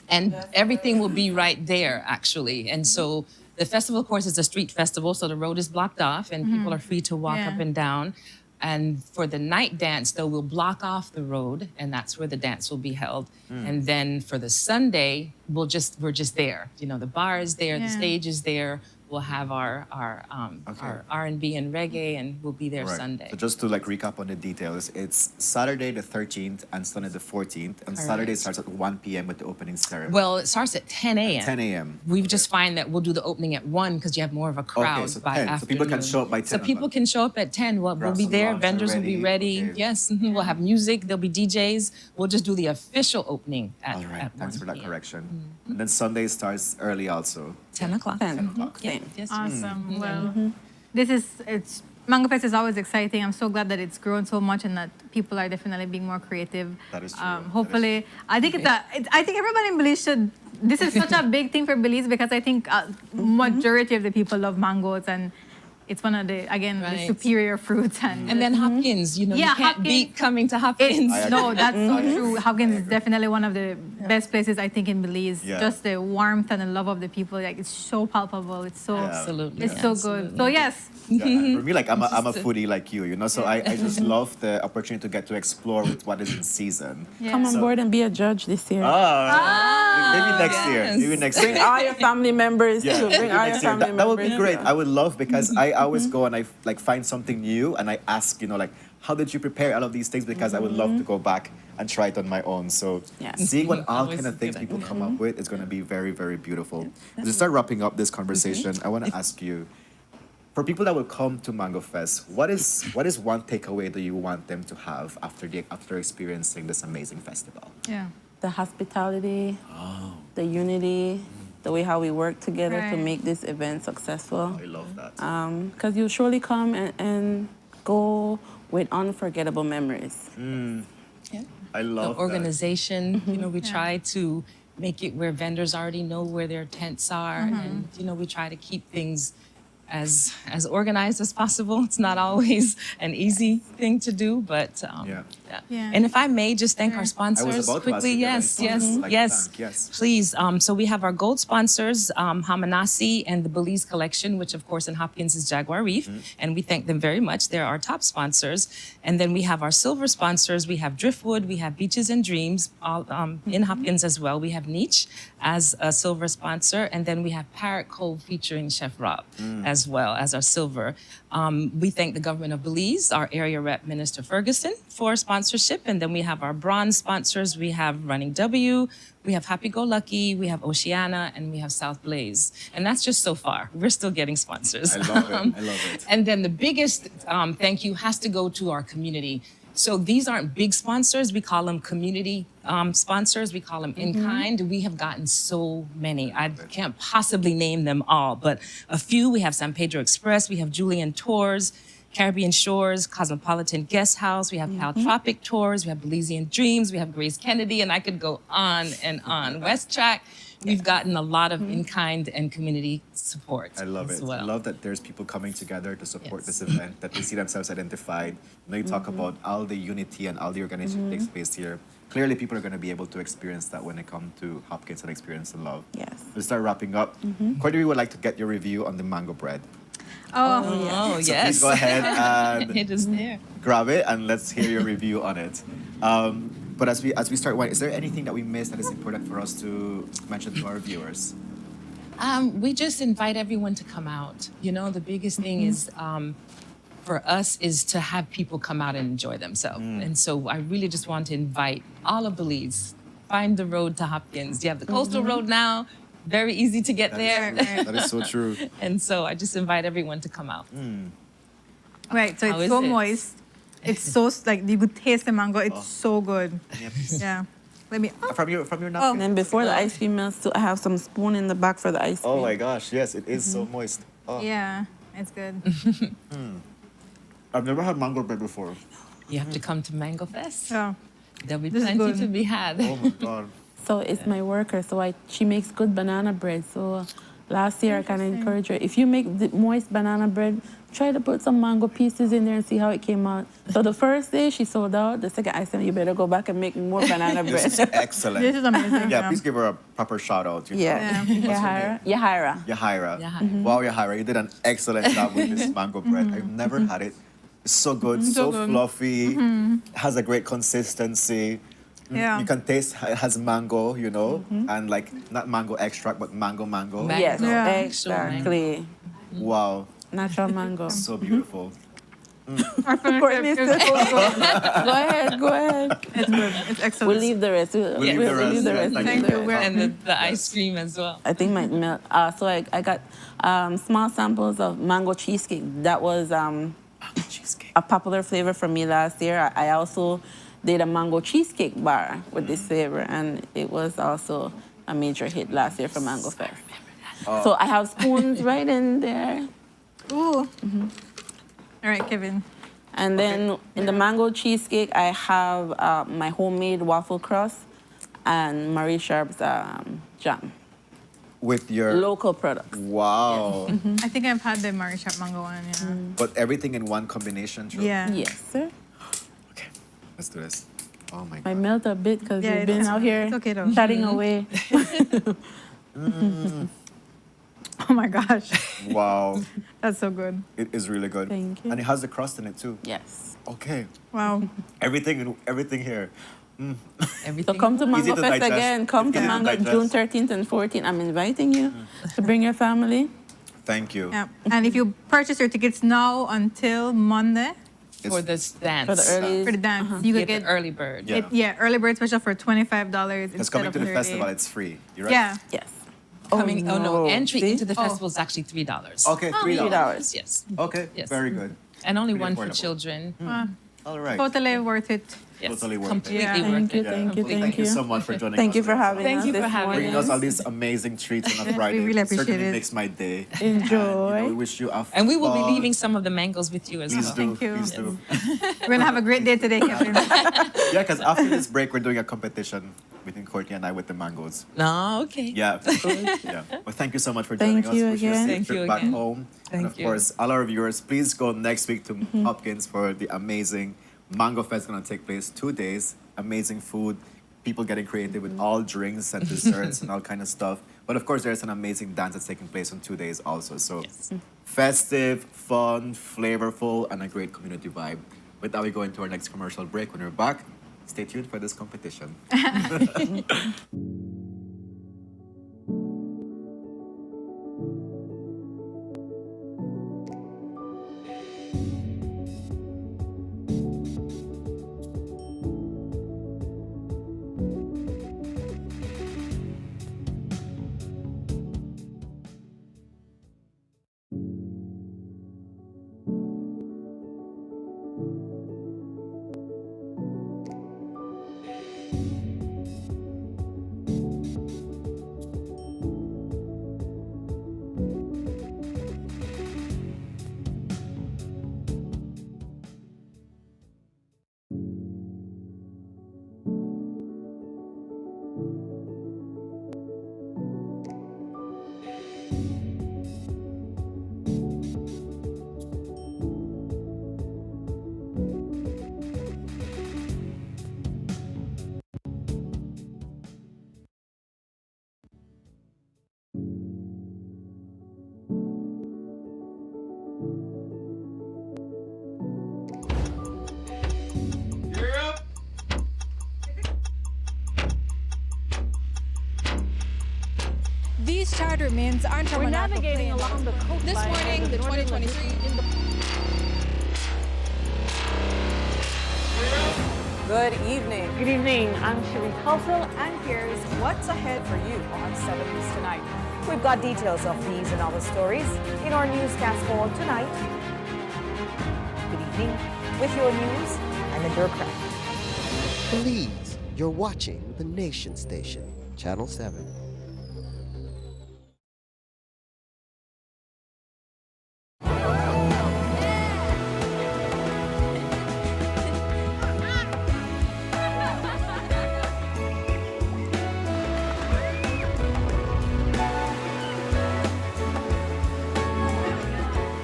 And everything will be right there, actually. And so the festival, of course, is a street festival, so the road is blocked off and people are free to walk up and down. And for the night dance, though, we'll block off the road, and that's where the dance will be held. And then for the Sunday, we're just there. The bar is there, the stage is there. We'll have our R&B and reggae, and we'll be there Right. Sunday. So just to recap on the details, it's Saturday the 13th and Sunday the 14th, and Saturday starts at 1 p.m. with the opening ceremony. Well, it starts at 10 a.m. 10 a.m. We just find that we'll do the opening at 1 because you have more of a crowd so by 10. afternoon. So people can show up by 10. So people can show up at 10. We'll be there. lunch Vendors will be ready. Okay. Yes, we'll have music. There'll be DJs. We'll just do the official opening at, All right, at thanks 1 for that p.m. correction. And then Sunday starts early also. 10 o'clock. 10 o'clock. Same. Yes. Awesome. Well, it's Mango Fest is always exciting. I'm so glad that it's grown so much and that people are definitely being more creative. That is true. Hopefully, I think I think everybody in Belize should. This is such a big thing for Belize because I think majority of the people love mangoes, and it's one of the the superior fruits. And then Hopkins, you can't Hopkins, beat coming to Hopkins. No, that's so true. Hopkins is definitely one of the best places I think in Belize. Yeah. Just the warmth and the love of the people, it's so palpable. It's so Absolutely. it's so good. So yes. Yeah, for me, I'm a foodie like you, so I just love the opportunity to get to explore with what is in season. Yeah. Come on board and be a judge this year. Maybe next year. Maybe next year. Bring all your family members too. Bring maybe all your next year. family That would be members. great. I would love because I always go and I find something new and I ask, how did you prepare all of these things? Because I would love to go back and try it on my own. So seeing what all Always kind of a things good people idea. come up with is going to be very, very beautiful. To start wrapping up this conversation, I want to ask you, for people that will come to Mango Fest, what is one takeaway that you want them to have after experiencing this amazing festival? Yeah. The hospitality, the unity, the way how we work together to Right. make this event successful. I love that. Because you'll surely come and go with unforgettable memories. I The love that. organization, we try to make it where vendors already know where their tents are, and we try to keep things as organized as possible. It's not always an easy thing to do, but Yeah. Yeah. And if I may just thank our sponsors about to ask quickly. you that. Yes, Any yes, sponsors you'd like to yes, thank? Yes. please. So we have our gold sponsors, Hamanasi and the Belize Collection, which of course in Hopkins is Jaguar Reef, and we thank them very much. They're our top sponsors. And then we have our silver sponsors. We have Driftwood, we have Beaches and Dreams, all in Hopkins as well. We have Nietzsche as a silver sponsor, and then we have Parrot Cove featuring Chef Rob as well as our silver. We thank the government of Belize, our area rep, Minister Ferguson, for sponsorship. And then we have our bronze sponsors. We have Running W, We have Happy Go Lucky, we have Oceana, and we have South Blaze. And that's just so far. We're still getting sponsors. I love it. I love it. And then the biggest thank you has to go to our community. So these aren't big sponsors. We call them community sponsors. We call them in-kind. We have gotten so many. I can't possibly name them all, but a few. We have San Pedro Express. We have Julian Tours, Caribbean Shores, Cosmopolitan Guest House. We have Caltropic Tours. We have Belizean Dreams. We have Grace Kennedy, and I could go on and on. West Track. We've gotten a lot of in-kind and community support. I love as it. well. I love that there's people coming together to support this event, that they see themselves identified. When you talk about all the unity and all the organization that takes place here, clearly people are going to be able to experience that when they come to Hopkins and experience the love. Yes. We'll start wrapping up. Courtney, we would like to get your review on the mango bread. Oh, So yes. please go ahead and It is there. grab it and let's hear your review on it. But as we start, is there anything that we missed that is important for us to mention to our viewers? We just invite everyone to come out. You know, the biggest thing is for us is to have people come out and enjoy themselves. And so I really just want to invite all of Belize. Find the road to Hopkins. You have the coastal road now. Very easy to get there. That is so true. And so I just invite everyone to come out. Right, so How it's is so it? moist. It's so, like, you could taste the mango. It's so good. Yep. Yeah. Let me, From your Oh. napkin. And then before the ice cream melts, too, I have some spoon in the back for the ice cream. Oh my gosh, yes, it is so moist. Oh. yeah, it's good. I've never had mango bread before. You have to come to Mango Fest. Yeah. There'll be This is plenty good. to be had. Oh my god. So it's my worker, so she makes good banana bread. So last year I kind of encouraged her, if you make the moist banana bread, try to put some mango pieces in there and see how it came out. So the first day she sold out. The second I said, you better go back and make more banana This is bread. excellent. This is amazing. Yeah, please give her a proper shout out. You know. Yeah. Yeah. Yahira. Yahira. Yahira. Wow, Yahira, you did an excellent job with this mango bread. I've never had it. It's so good, so good. fluffy, has a great consistency. Yeah. You can taste it has mango, you know, and like not mango extract, but mango. Yes, Yeah. exactly. Wow, Natural mango. so beautiful. Courtney said, go ahead. It's good. It's excellent. We'll leave the rest. We'll leave the rest, yeah, We'll thank leave you. the rest. And the ice cream as well. I think might melt. So I got small samples of mango cheesecake. That was Cheesecake. a popular flavor for me last year. I also did a mango cheesecake bar with this flavor, and it was also a major hit last year for Mango Fest. So I have spoons right in there. Ooh. All right, Kevin. And then in the mango cheesecake, I have my homemade waffle crust and Marie Sharp's jam. With your Local products. wow, I think I've had the Mari Sharp mango one, yeah. but everything in one combination. True? Yeah. Yes, sir. Okay, let's do this. Oh my I god. melt a bit because Yeah, you've been it's- out here it's okay though. chatting away. Oh my gosh. Wow, That's so good. it is really good. Thank you. And it has the crust in it too. Yes. Okay, Wow. everything here. So Everything. come to Easy Mango to Fest digest. again. Come to Easy to Mango digest. June 13th and 14th. I'm inviting you to bring your family. Thank you. Yeah. And if you purchase your tickets now until Monday For this dance. For the early. for the dance, you You could get get the early bird. Yeah. early bird special for $25 It's instead coming of to the 30. festival. It's free. You're right. Yeah. Yes. Coming, oh no, entry See? into the festival is actually $3. Okay, $3. $3. Yes. Okay, Yes. very good. And only Pretty one for affordable. children. All right. Totally worth it. Yes. Totally worth it. Completely Yeah. worth Thank you, it. thank you, Completely. Thank you so much for joining us. Thank you for today. having Thank us you for this having morning. Bringing us all these amazing treats on a Friday. We really appreciate Certainly it. makes my day. Enjoy. We wish you a And we will be fun- leaving some of the mangoes with you as Please well. do. Thank you. Please do. We're gonna have a great day today, Kevin. Yeah, because after this break, we're doing a competition between Courtney and I with the mangoes. No, okay. Yeah. Yeah. Well, thank you so much for joining Thank us. you Wish you a again. safe Thank trip you back again. home. And Thank of you. course, all our viewers, please go next week to Hopkins for the amazing Mango Fest. Going to take place 2 days. Amazing food. People getting creative with all drinks and desserts and all kind of stuff. But of course, there's an amazing dance that's taking place on 2 days also. So festive, fun, flavorful, and a great community vibe. With that, we go into our next commercial break. When we're back, stay tuned for this competition. These charter remains aren't We're navigating along the coastline. This morning, the 2023 Good evening. Good evening. I'm Cherie Culsel, and here's what's ahead for you on 7 News Tonight. We've got details of these and other stories in our newscast for tonight. Good evening. With your news, I'm Indra Craft. Belize, you're watching the Nation Station, Channel 7.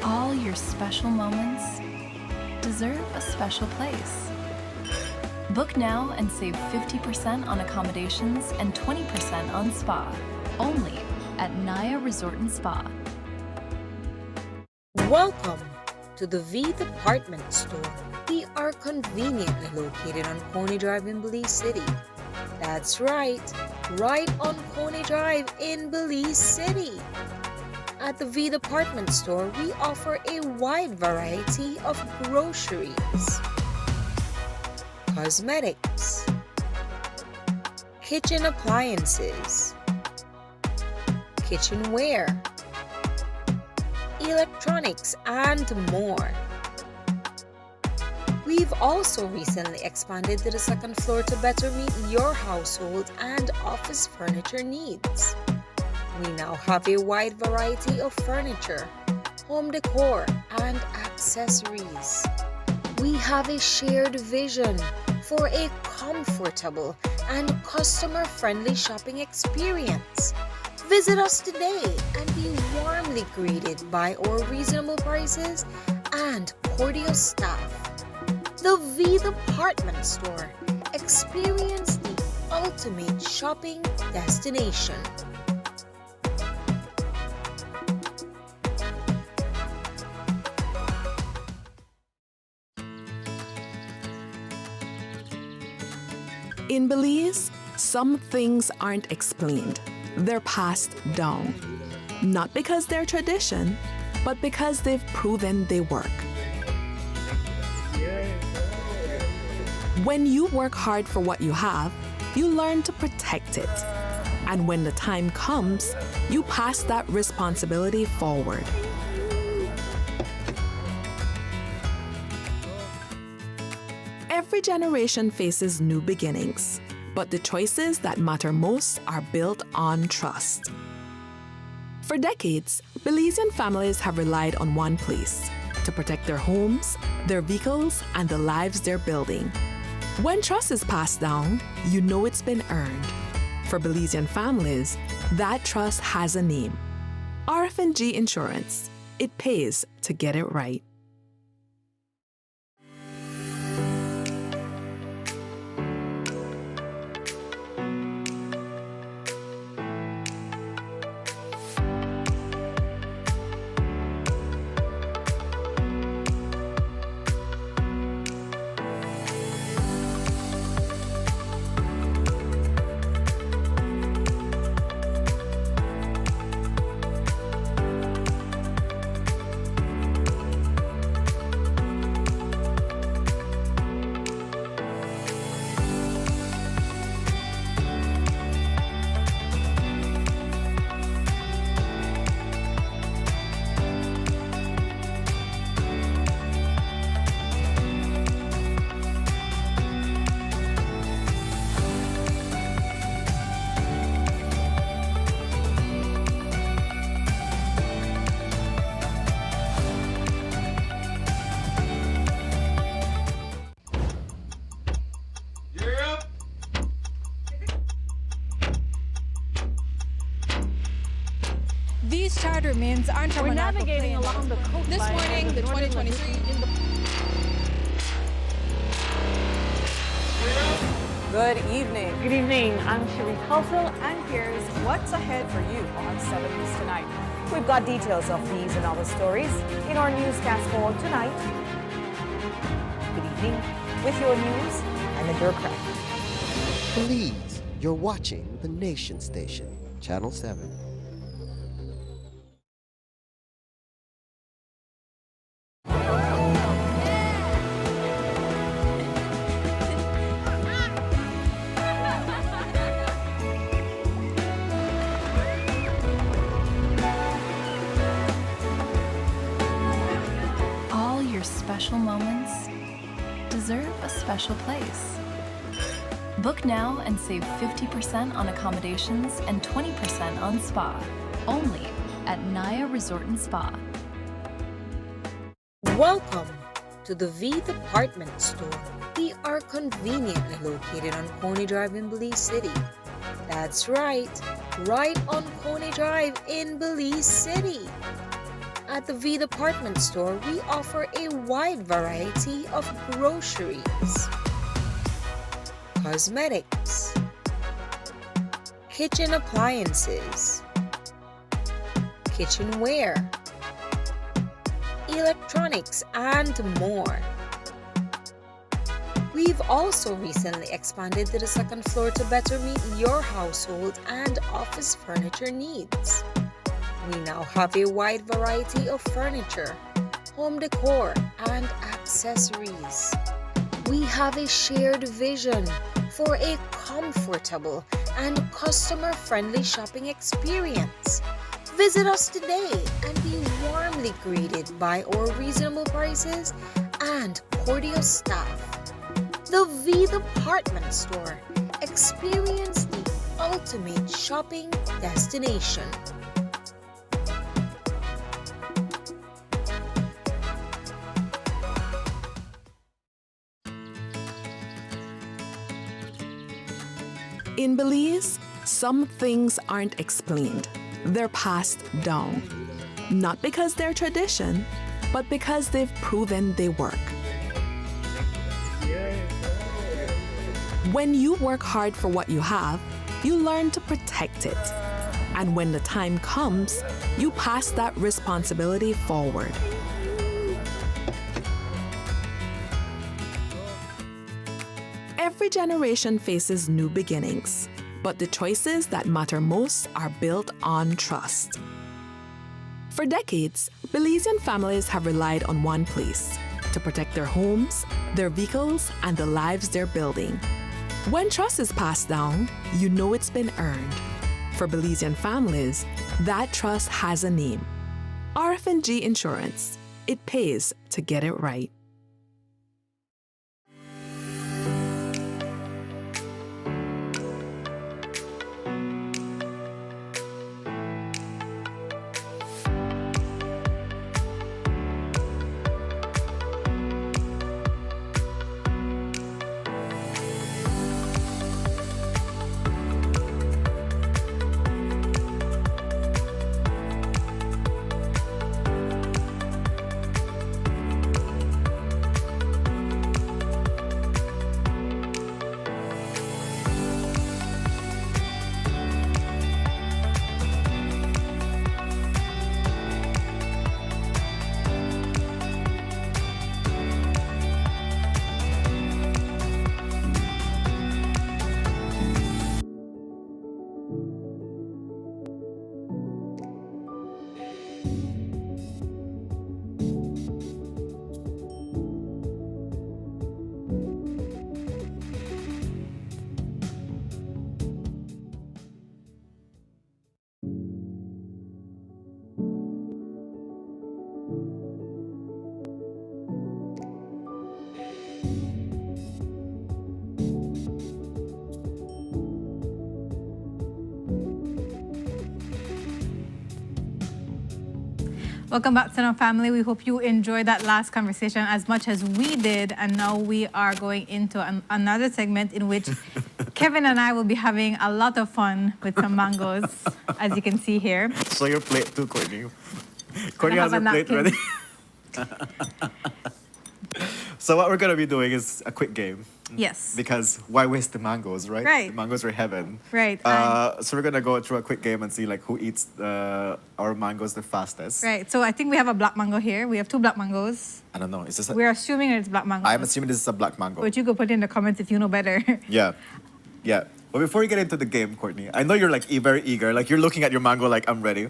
All your special moments deserve a special place. Book now and save 50% on accommodations and 20% on spa, only at Naya Resort and Spa. Welcome to the V Department Store. We are conveniently located on Coney Drive in Belize City. That's right on Coney Drive in Belize City. At the V Department Store, we offer a wide variety of groceries, cosmetics, kitchen appliances, kitchenware, electronics, and more. We've also recently expanded to the second floor to better meet your household and office furniture needs. We now have a wide variety of furniture, home decor, and accessories. We have a shared vision for a comfortable and customer-friendly shopping experience. Visit us today and be warmly greeted by our reasonable prices and cordial staff. The V Department Store. Experience the ultimate shopping destination. In Belize, some things aren't explained. They're passed down. Not because they're tradition, but because they've proven they work. When you work hard for what you have, you learn to protect it. And when the time comes, you pass that responsibility forward. Every generation faces new beginnings, but the choices that matter most are built on trust. For decades, Belizean families have relied on one place to protect their homes, their vehicles, and the lives they're building. When trust is passed down, you know it's been earned. For Belizean families, that trust has a name. RF&G Insurance. It pays to get it right. These charter remains aren't We're navigating along the coastline. This morning, the 2023 Good evening. Good evening. I'm Cherie Culsel, and here's what's ahead for you on 7 News Tonight. We've got details of these and other stories in our newscast for tonight. Good evening. With your news, I'm Indra Craft. Belize, you're watching the Nation Station, Channel 7. special place. Book now and save 50% on accommodations and 20% on spa. Only at Naya Resort and Spa. Welcome to the V Department Store. We are conveniently located on Coney Drive in Belize City. That's right on Coney Drive in Belize City. At the V Department Store, we offer a wide variety of groceries, cosmetics, kitchen appliances, kitchenware, electronics, and more. We've also recently expanded to the second floor to better meet your household and office furniture needs. We now have a wide variety of furniture, home decor, and accessories. We have a shared vision for a comfortable and customer-friendly shopping experience. Visit us today and be warmly greeted by our reasonable prices and cordial staff. The V Department Store. Experience the ultimate shopping destination. In Belize, some things aren't explained. They're passed down. Not because they're tradition, but because they've proven they work. When you work hard for what you have, you learn to protect it. And when the time comes, you pass that responsibility forward. Every generation faces new beginnings, but the choices that matter most are built on trust. For decades, Belizean families have relied on one place to protect their homes, their vehicles, and the lives they're building. When trust is passed down, you know it's been earned. For Belizean families, that trust has a name. RF&G Insurance. It pays to get it right. Welcome back, Sunup family. We hope you enjoyed that last conversation as much as we did. And now we are going into another segment in which Kevin and I will be having a lot of fun with some mangoes, as you can see here. Show your plate too, Courtney. Courtney has her plate ready. So what we're going to be doing is a quick game. Yes. Because why waste the mangoes, right? Right. The mangoes are heaven. Right. So we're going to go through a quick game and see like who eats our mangoes the fastest. Right. So I think we have a black mango here. We have two black mangoes. I don't know. Is this We're assuming it's black mango. I'm assuming this is a black mango. But you could put in the comments if you know better. Yeah. Yeah. But before we get into the game, Courtney, I know you're like very eager. Like you're looking at your mango like I'm ready.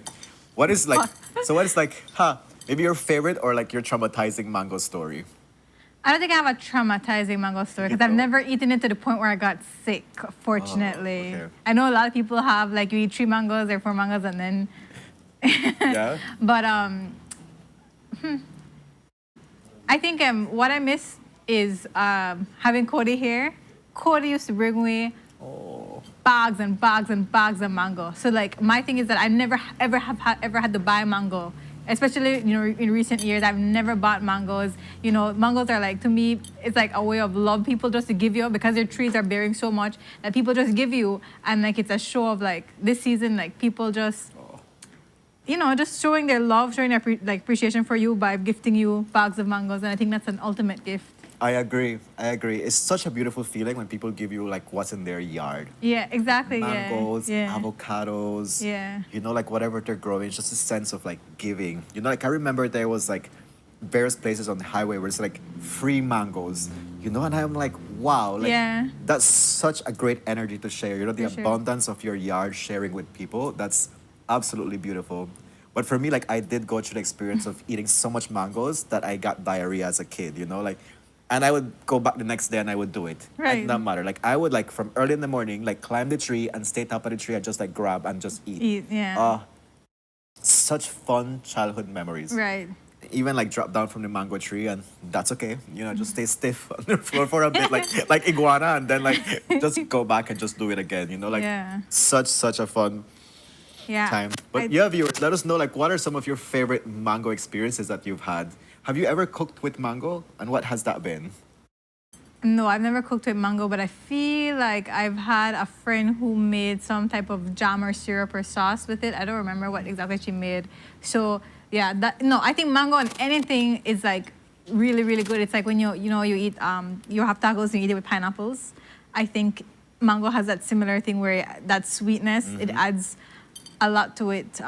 What is like, so what is like, maybe your favorite or like your traumatizing mango story? I don't think I have a traumatizing mango story because I've never eaten it to the point where I got sick, fortunately. Okay. I know a lot of people have, like, you eat 3 mangoes or 4 mangoes and then... Yeah? But I think what I miss is having Cody here. Cody used to bring me bags and bags and bags of mango. So like my thing is that I never ever had to buy mango. Especially, in recent years, I've never bought mangoes. Mangoes are like, to me, it's like a way of love. People just to give you, because their trees are bearing so much that people just give you. And like, it's a show of like, this season, like people just, just showing their love, showing their appreciation for you by gifting you bags of mangoes. And I think that's an ultimate gift. I agree. It's such a beautiful feeling when people give you like what's in their yard. Yeah, exactly. Mangoes, yeah. avocados. Yeah. Like whatever they're growing. It's just a sense of like giving. Like I remember there was like various places on the highway where it's like free mangoes. And I'm like, wow. Like, yeah. That's such a great energy to share. The For sure. abundance of your yard sharing with people. That's absolutely beautiful. But for me, like I did go through the experience of eating so much mangoes that I got diarrhea as a kid. And I would go back the next day and I would do it. Right. It did not matter. Like I would like from early in the morning, like climb the tree and stay top of the tree and just like grab and just eat. Yeah. Such fun childhood memories. Right. Even like drop down from the mango tree and that's okay. Just stay stiff on the floor for a bit, like iguana, and then like just go back and just do it again. Yeah. Such a fun time. But viewers, let us know like what are some of your favorite mango experiences that you've had. Have you ever cooked with mango, and what has that been? No, I've never cooked with mango, but I feel like I've had a friend who made some type of jam or syrup or sauce with it. I don't remember what exactly she made. So yeah, I think mango on anything is like really, really good. It's like when you eat you have tacos and you eat it with pineapples. I think mango has that similar thing where that sweetness, it adds a lot to it.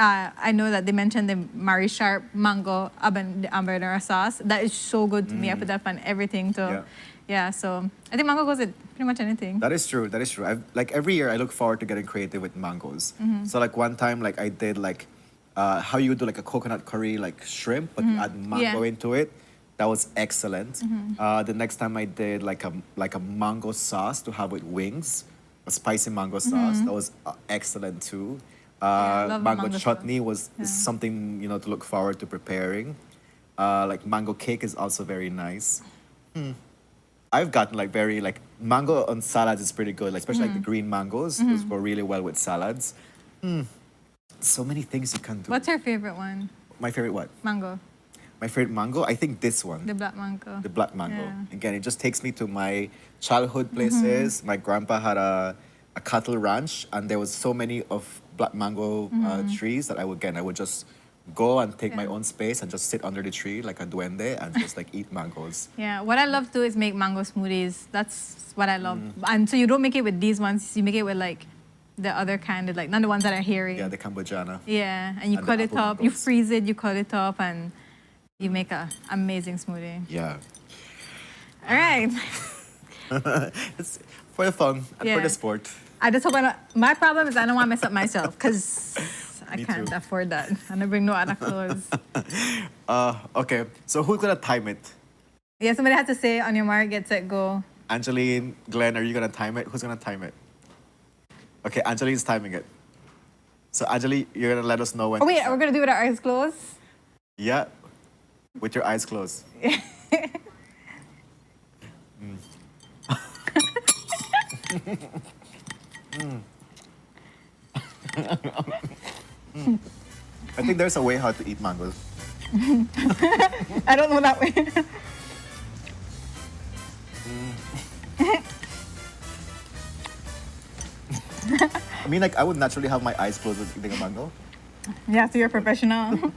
I know that they mentioned the Mari Sharp mango habanero sauce. That is so good to me. I put that on everything too. Yeah, so I think mango goes with pretty much anything. That is true. Like every year I look forward to getting creative with mangoes. So like one time like I did like how you would do like a coconut curry like shrimp, but you add mango into it. That was excellent. The next time I did like a mango sauce to have with wings, a spicy mango sauce. That was excellent too. Mango chutney is something to look forward to preparing. Like mango cake is also very nice. I've gotten like very like mango on salads is pretty good, like, especially like the green mangoes. Those go really well with salads. So many things you can do. What's your favorite one? My favorite what? Mango. My favorite mango? I think this one. The black mango. The black mango. Yeah. Again, it just takes me to my childhood places. My grandpa had a cattle ranch, and there was so many of black mango trees that I would just go and take my own space and just sit under the tree like a duende and just like eat mangoes. Yeah, what I love to do is make mango smoothies. That's what I love. And so you don't make it with these ones, you make it with like the other kind of like, not the ones that are hairy. Yeah, the Cambojana. Yeah, and you cut it up, mangoes. you freeze it, you cut it up, and you make an amazing smoothie. Yeah. All right. It's for the fun and for the sport. I just hope my problem is I don't want to mess up myself because I Me can't too. afford that. And I bring no other clothes. Okay, so who's gonna time it? Yeah, somebody has to say on your mark, get set, go. Angeline, Glenn, are you gonna time it? Who's gonna time it? Okay, Angeline's timing it. So Angeline, you're gonna let us know when. Oh wait, we're gonna do it with our eyes closed? Yeah, with your eyes closed. I think there's a way how to eat mangoes. I don't know that way. I mean, like, I would naturally have my eyes closed with eating a mango. Yeah, so you're a professional.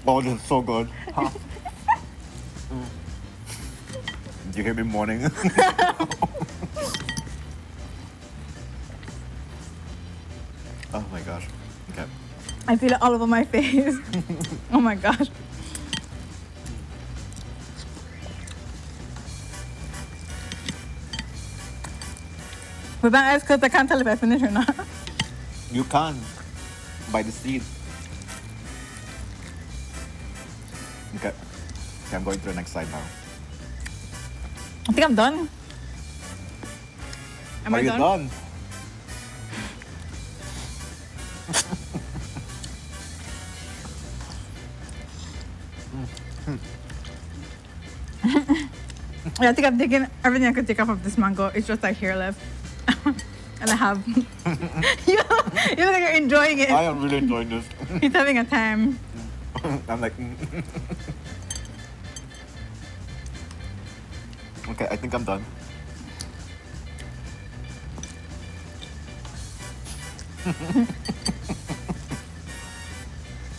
Oh, this is so good. Huh? Do you hear me moaning? Oh my gosh. Okay. I feel it all over my face. Oh my gosh. With my eyes closed, I can't tell if I finish or not. You can. By the seed. Okay. Okay, I'm going to the next slide now. I think I'm done. Am Are I you done? done? Yeah, I think I've taken everything I could take off of this mango. It's just like hair left. And I have. you look like you're enjoying it. I am really enjoying this. He's having a time. I'm like, Okay, I think I'm done.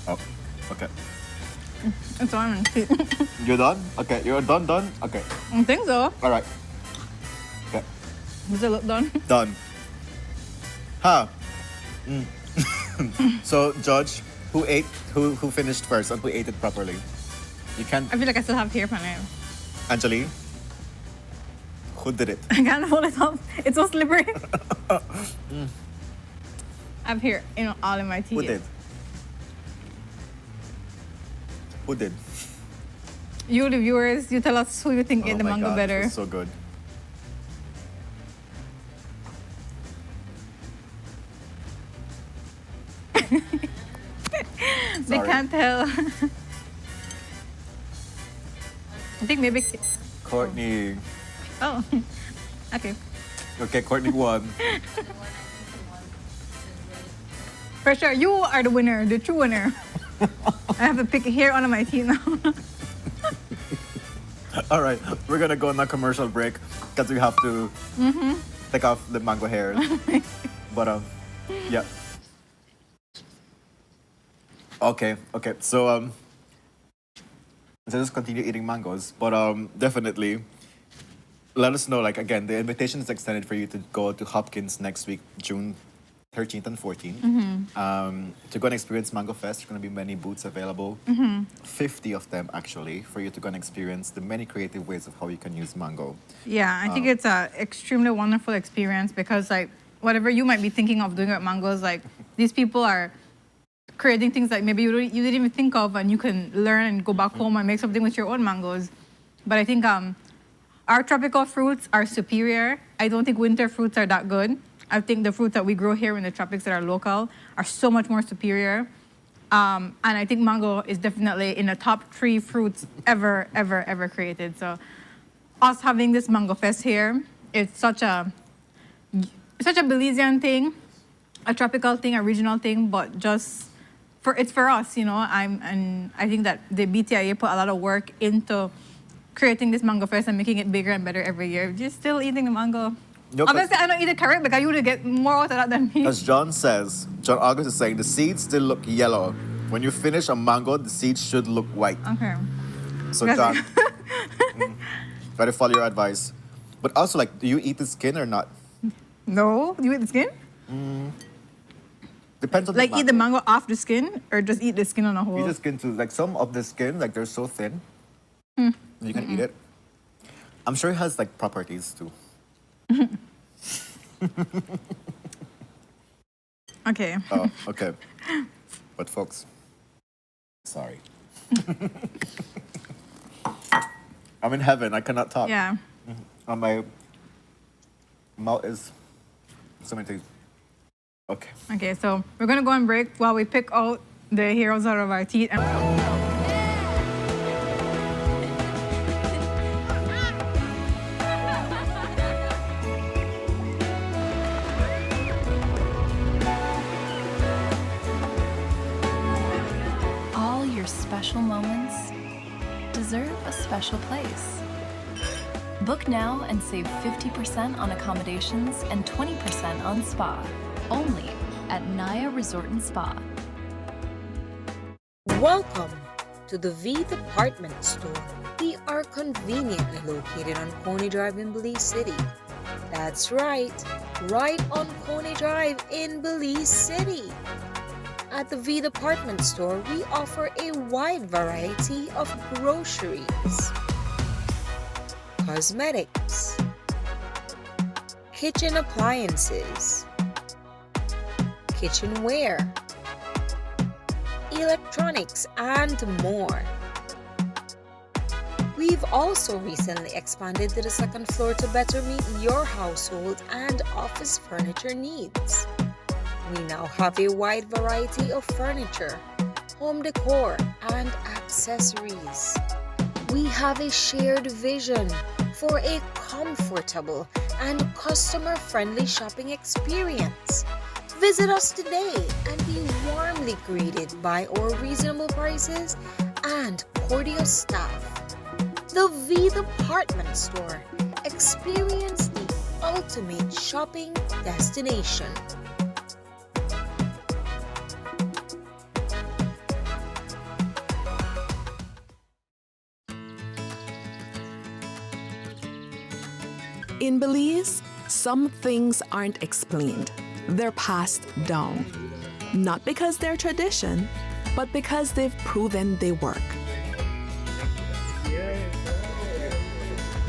Oh, okay. It's on. You're done? Okay, you're done? Okay. I think so. All right. Okay, Does it look done? done. Huh. So, Judge, who finished first and who ate it properly? You can't. I feel like I still have hair on it. Anjali, who did it? I can't hold it up. It's so slippery. I have hair, all in my teeth. Who did? Who did? You, the viewers, you tell us who you think ate the my mango God, better. this was so good. They Sorry. can't tell. I think maybe. Courtney. Oh, okay. Okay, Courtney won. For sure, you are the winner, the true winner. I have to pick hair out of my teeth now. All right, we're gonna go on a commercial break because we have to take off the mango hair. But yeah. Okay. So so just continue eating mangoes, but definitely let us know. Like again, the invitation is extended for you to go to Hopkins next week, June 13th and 14th. To go and experience Mango Fest, there's going to be many booths available. 50 of them, actually, for you to go and experience the many creative ways of how you can use mango. Yeah, I think it's an extremely wonderful experience because, like, whatever you might be thinking of doing with mangoes, like, these people are creating things that maybe you didn't even think of, and you can learn and go back home and make something with your own mangoes. But I think our tropical fruits are superior. I don't think winter fruits are that good. I think the fruits that we grow here in the tropics that are local are so much more superior. And I think mango is definitely in the top 3 fruits ever created. So us having this Mango Fest here, it's such a Belizean thing, a tropical thing, a regional thing, but it's for us, and I think that the BTIA put a lot of work into creating this Mango Fest and making it bigger and better every year. Just still eating the mango. Obviously, I don't eat it correct because you would get more out of that than me. As John August is saying, the seeds still look yellow. When you finish a mango, the seeds should look white. Okay. So John, try to follow your advice. But also, like, do you eat the skin or not? No, do you eat the skin? Depends on like the eat the mango off the skin or just eat the skin on a whole? Eat the skin too. Like some of the skin, like they're so thin, you can eat it. I'm sure it has like properties too. Okay. Oh, okay. But folks, sorry. I'm in heaven. I cannot talk. Yeah. And my mouth is so many things. Okay. Okay, so we're gonna go on break while we pick out the heroes out of our teeth. All your special moments deserve a special place. Book now and save 50% on accommodations and 20% on spa. Only at Naya Resort and Spa. Welcome to the V Department Store. We are conveniently located on Coney Drive in Belize City. That's right on Coney Drive in Belize City. At the V Department Store, we offer a wide variety of groceries, cosmetics, kitchen appliances, kitchenware, electronics, and more. We've also recently expanded to the second floor to better meet your household and office furniture needs. We now have a wide variety of furniture, home decor, and accessories. We have a shared vision for a comfortable and customer-friendly shopping experience. Visit us today and be warmly greeted by our reasonable prices and cordial staff. The V Department Store. Experience the ultimate shopping destination. In Belize, some things aren't explained. They're passed down. Not because they're tradition, but because they've proven they work.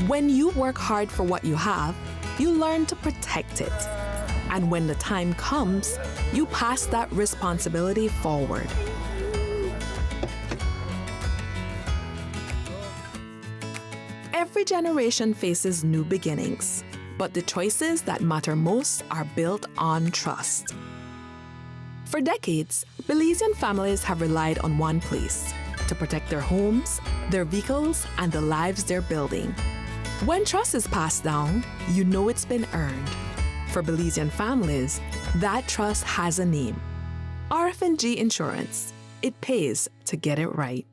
When you work hard for what you have, you learn to protect it. And when the time comes, you pass that responsibility forward. Every generation faces new beginnings, but the choices that matter most are built on trust. For decades, Belizean families have relied on one place to protect their homes, their vehicles, and the lives they're building. When trust is passed down, you know it's been earned. For Belizean families, that trust has a name. RF&G Insurance. It pays to get it right.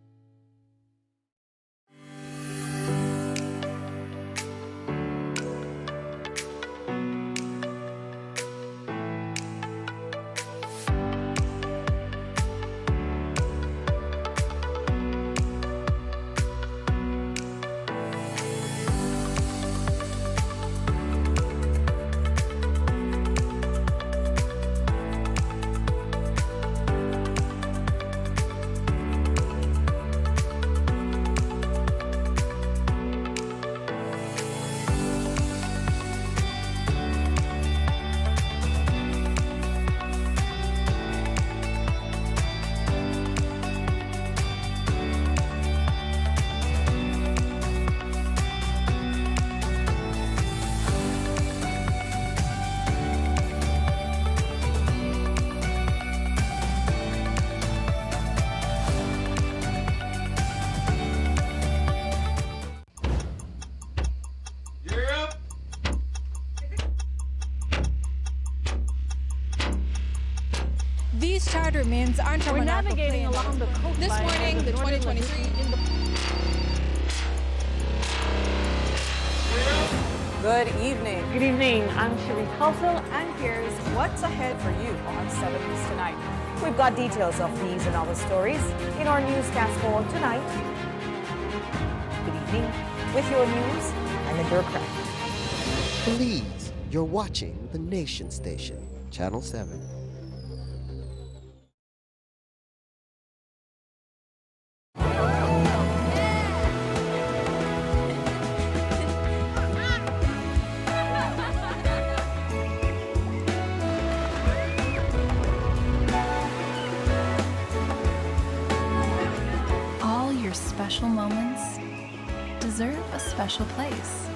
These charter remains aren't from We're an Apple navigating plane. along the coastline. This morning, the 2023 in the Good evening. Good evening. I'm Cherie Culsel, and here's what's ahead for you on 7 News tonight. We've got details of these and other stories in our newscast for tonight. Good evening. With your news, I'm in Craft. Belize, you're watching the Nation Station, Channel 7. All your special moments deserve a special place.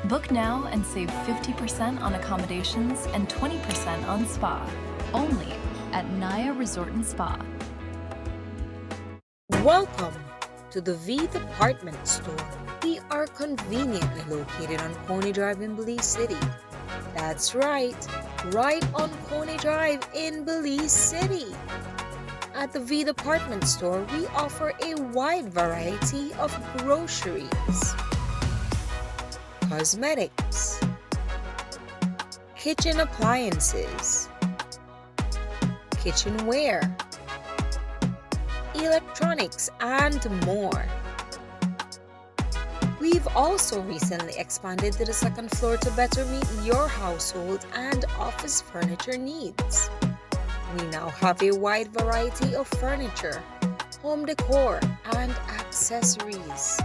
Book now and save 50% on accommodations and 20% on spa. Only at Naya Resort and Spa. Welcome to the V Department Store. We are conveniently located on Coney Drive in Belize City. That's right on Coney Drive in Belize City. At the V Department Store, we offer a wide variety of groceries, cosmetics, kitchen appliances, kitchenware, electronics, and more. We've also recently expanded to the second floor to better meet your household and office furniture needs. We now have a wide variety of furniture, home decor, and accessories.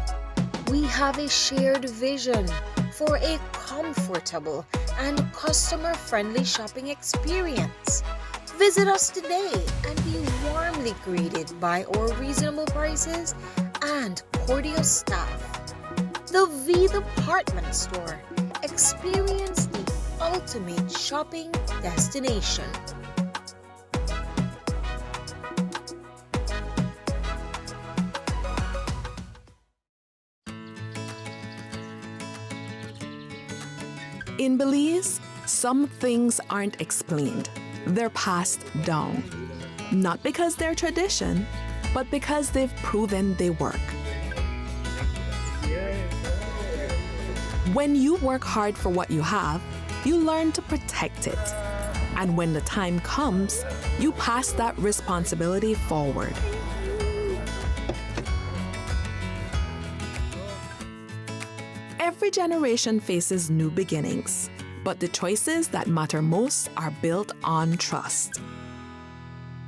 We have a shared vision for a comfortable and customer-friendly shopping experience. Visit us today and be warmly greeted by our reasonable prices and cordial staff. The V Department Store. Experience the ultimate shopping destination. In Belize, some things aren't explained. They're passed down. Not because they're tradition, but because they've proven they work. When you work hard for what you have, you learn to protect it. And when the time comes, you pass that responsibility forward. Every generation faces new beginnings, but the choices that matter most are built on trust.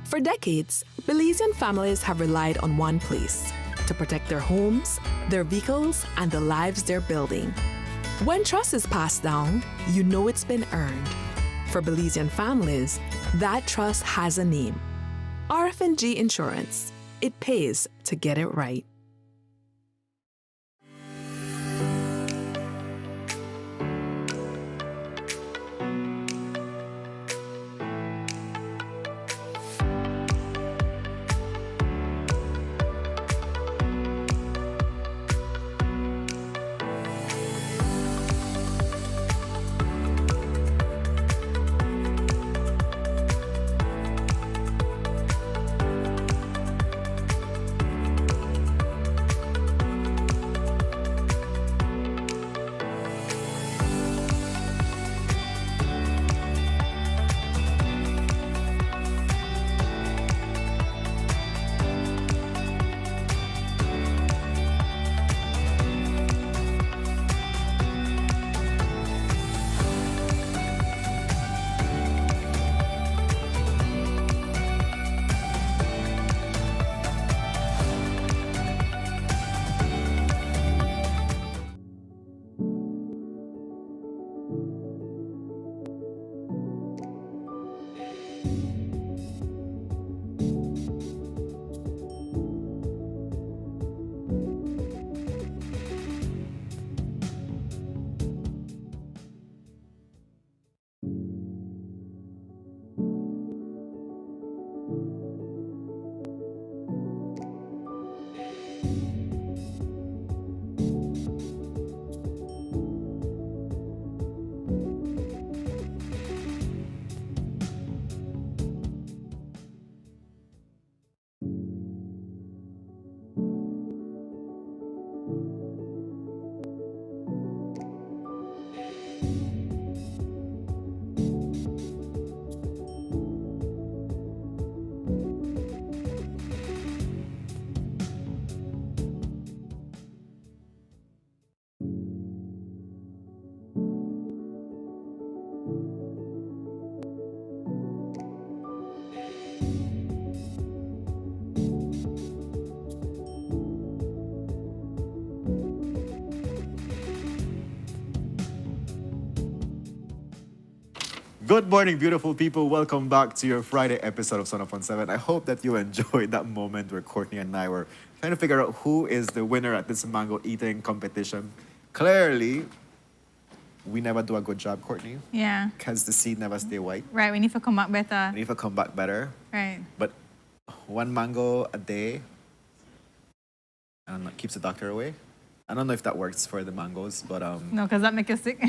For decades, Belizean families have relied on one place to protect their homes, their vehicles, and the lives they're building. When trust is passed down, you know it's been earned. For Belizean families, that trust has a name. RF&G Insurance. It pays to get it right. Good morning, beautiful people. Welcome back to your Friday episode of Sunup on 7. I hope that you enjoyed that moment where Courtney and I were trying to figure out who is the winner at this mango eating competition. Clearly, we never do a good job, Courtney. Yeah. Because the seed never stay white. Right, we need to come back better. We need to come back better. Right. But one mango a day, I don't know, keeps the doctor away. I don't know if that works for the mangoes, but No, because that makes you sick.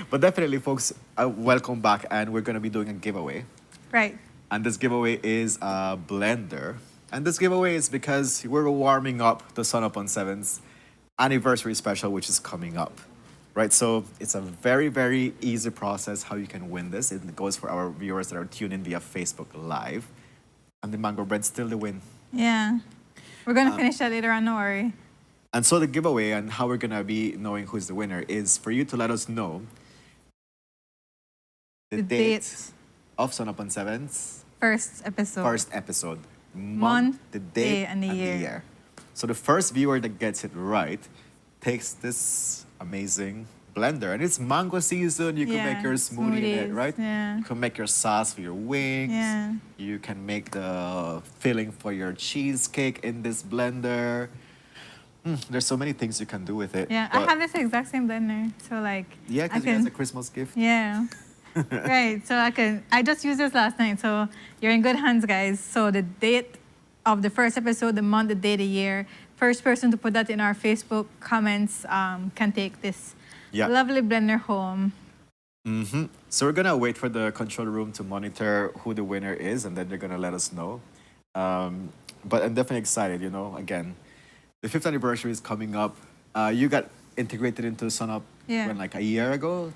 But definitely, folks, welcome back, and we're going to be doing a giveaway. Right. And this giveaway is a blender. And this giveaway is because we're warming up the Sunup on 7's anniversary special, which is coming up. Right, so it's a very, very easy process how you can win this. It goes for our viewers that are tuned in via Facebook Live. And the mango bread's still the win. Yeah. We're going to finish that later on, no worry. And so the giveaway and how we're going to be knowing who's the winner is for you to let us know the date of Sunup on 7's first episode. Month, the day, and the year. So the first viewer that gets it right takes this amazing blender. And it's mango season. You can make your smoothie in it, right? Yeah. You can make your sauce for your wings. Yeah. You can make the filling for your cheesecake in this blender. There's so many things you can do with it. Yeah, I have this exact same blender. So like, yeah, because it's a Christmas gift. Yeah. Right. So I just used this last night. So you're in good hands, guys. So the date of the first episode, the month, the day, the year. First person to put that in our Facebook comments can take this Yeah. Lovely blender home. So we're gonna wait for the control room to monitor who the winner is, and then they're gonna let us know. But I'm definitely excited. You know, again, the 5th anniversary is coming up. You got integrated into Sunup when, like, a year ago?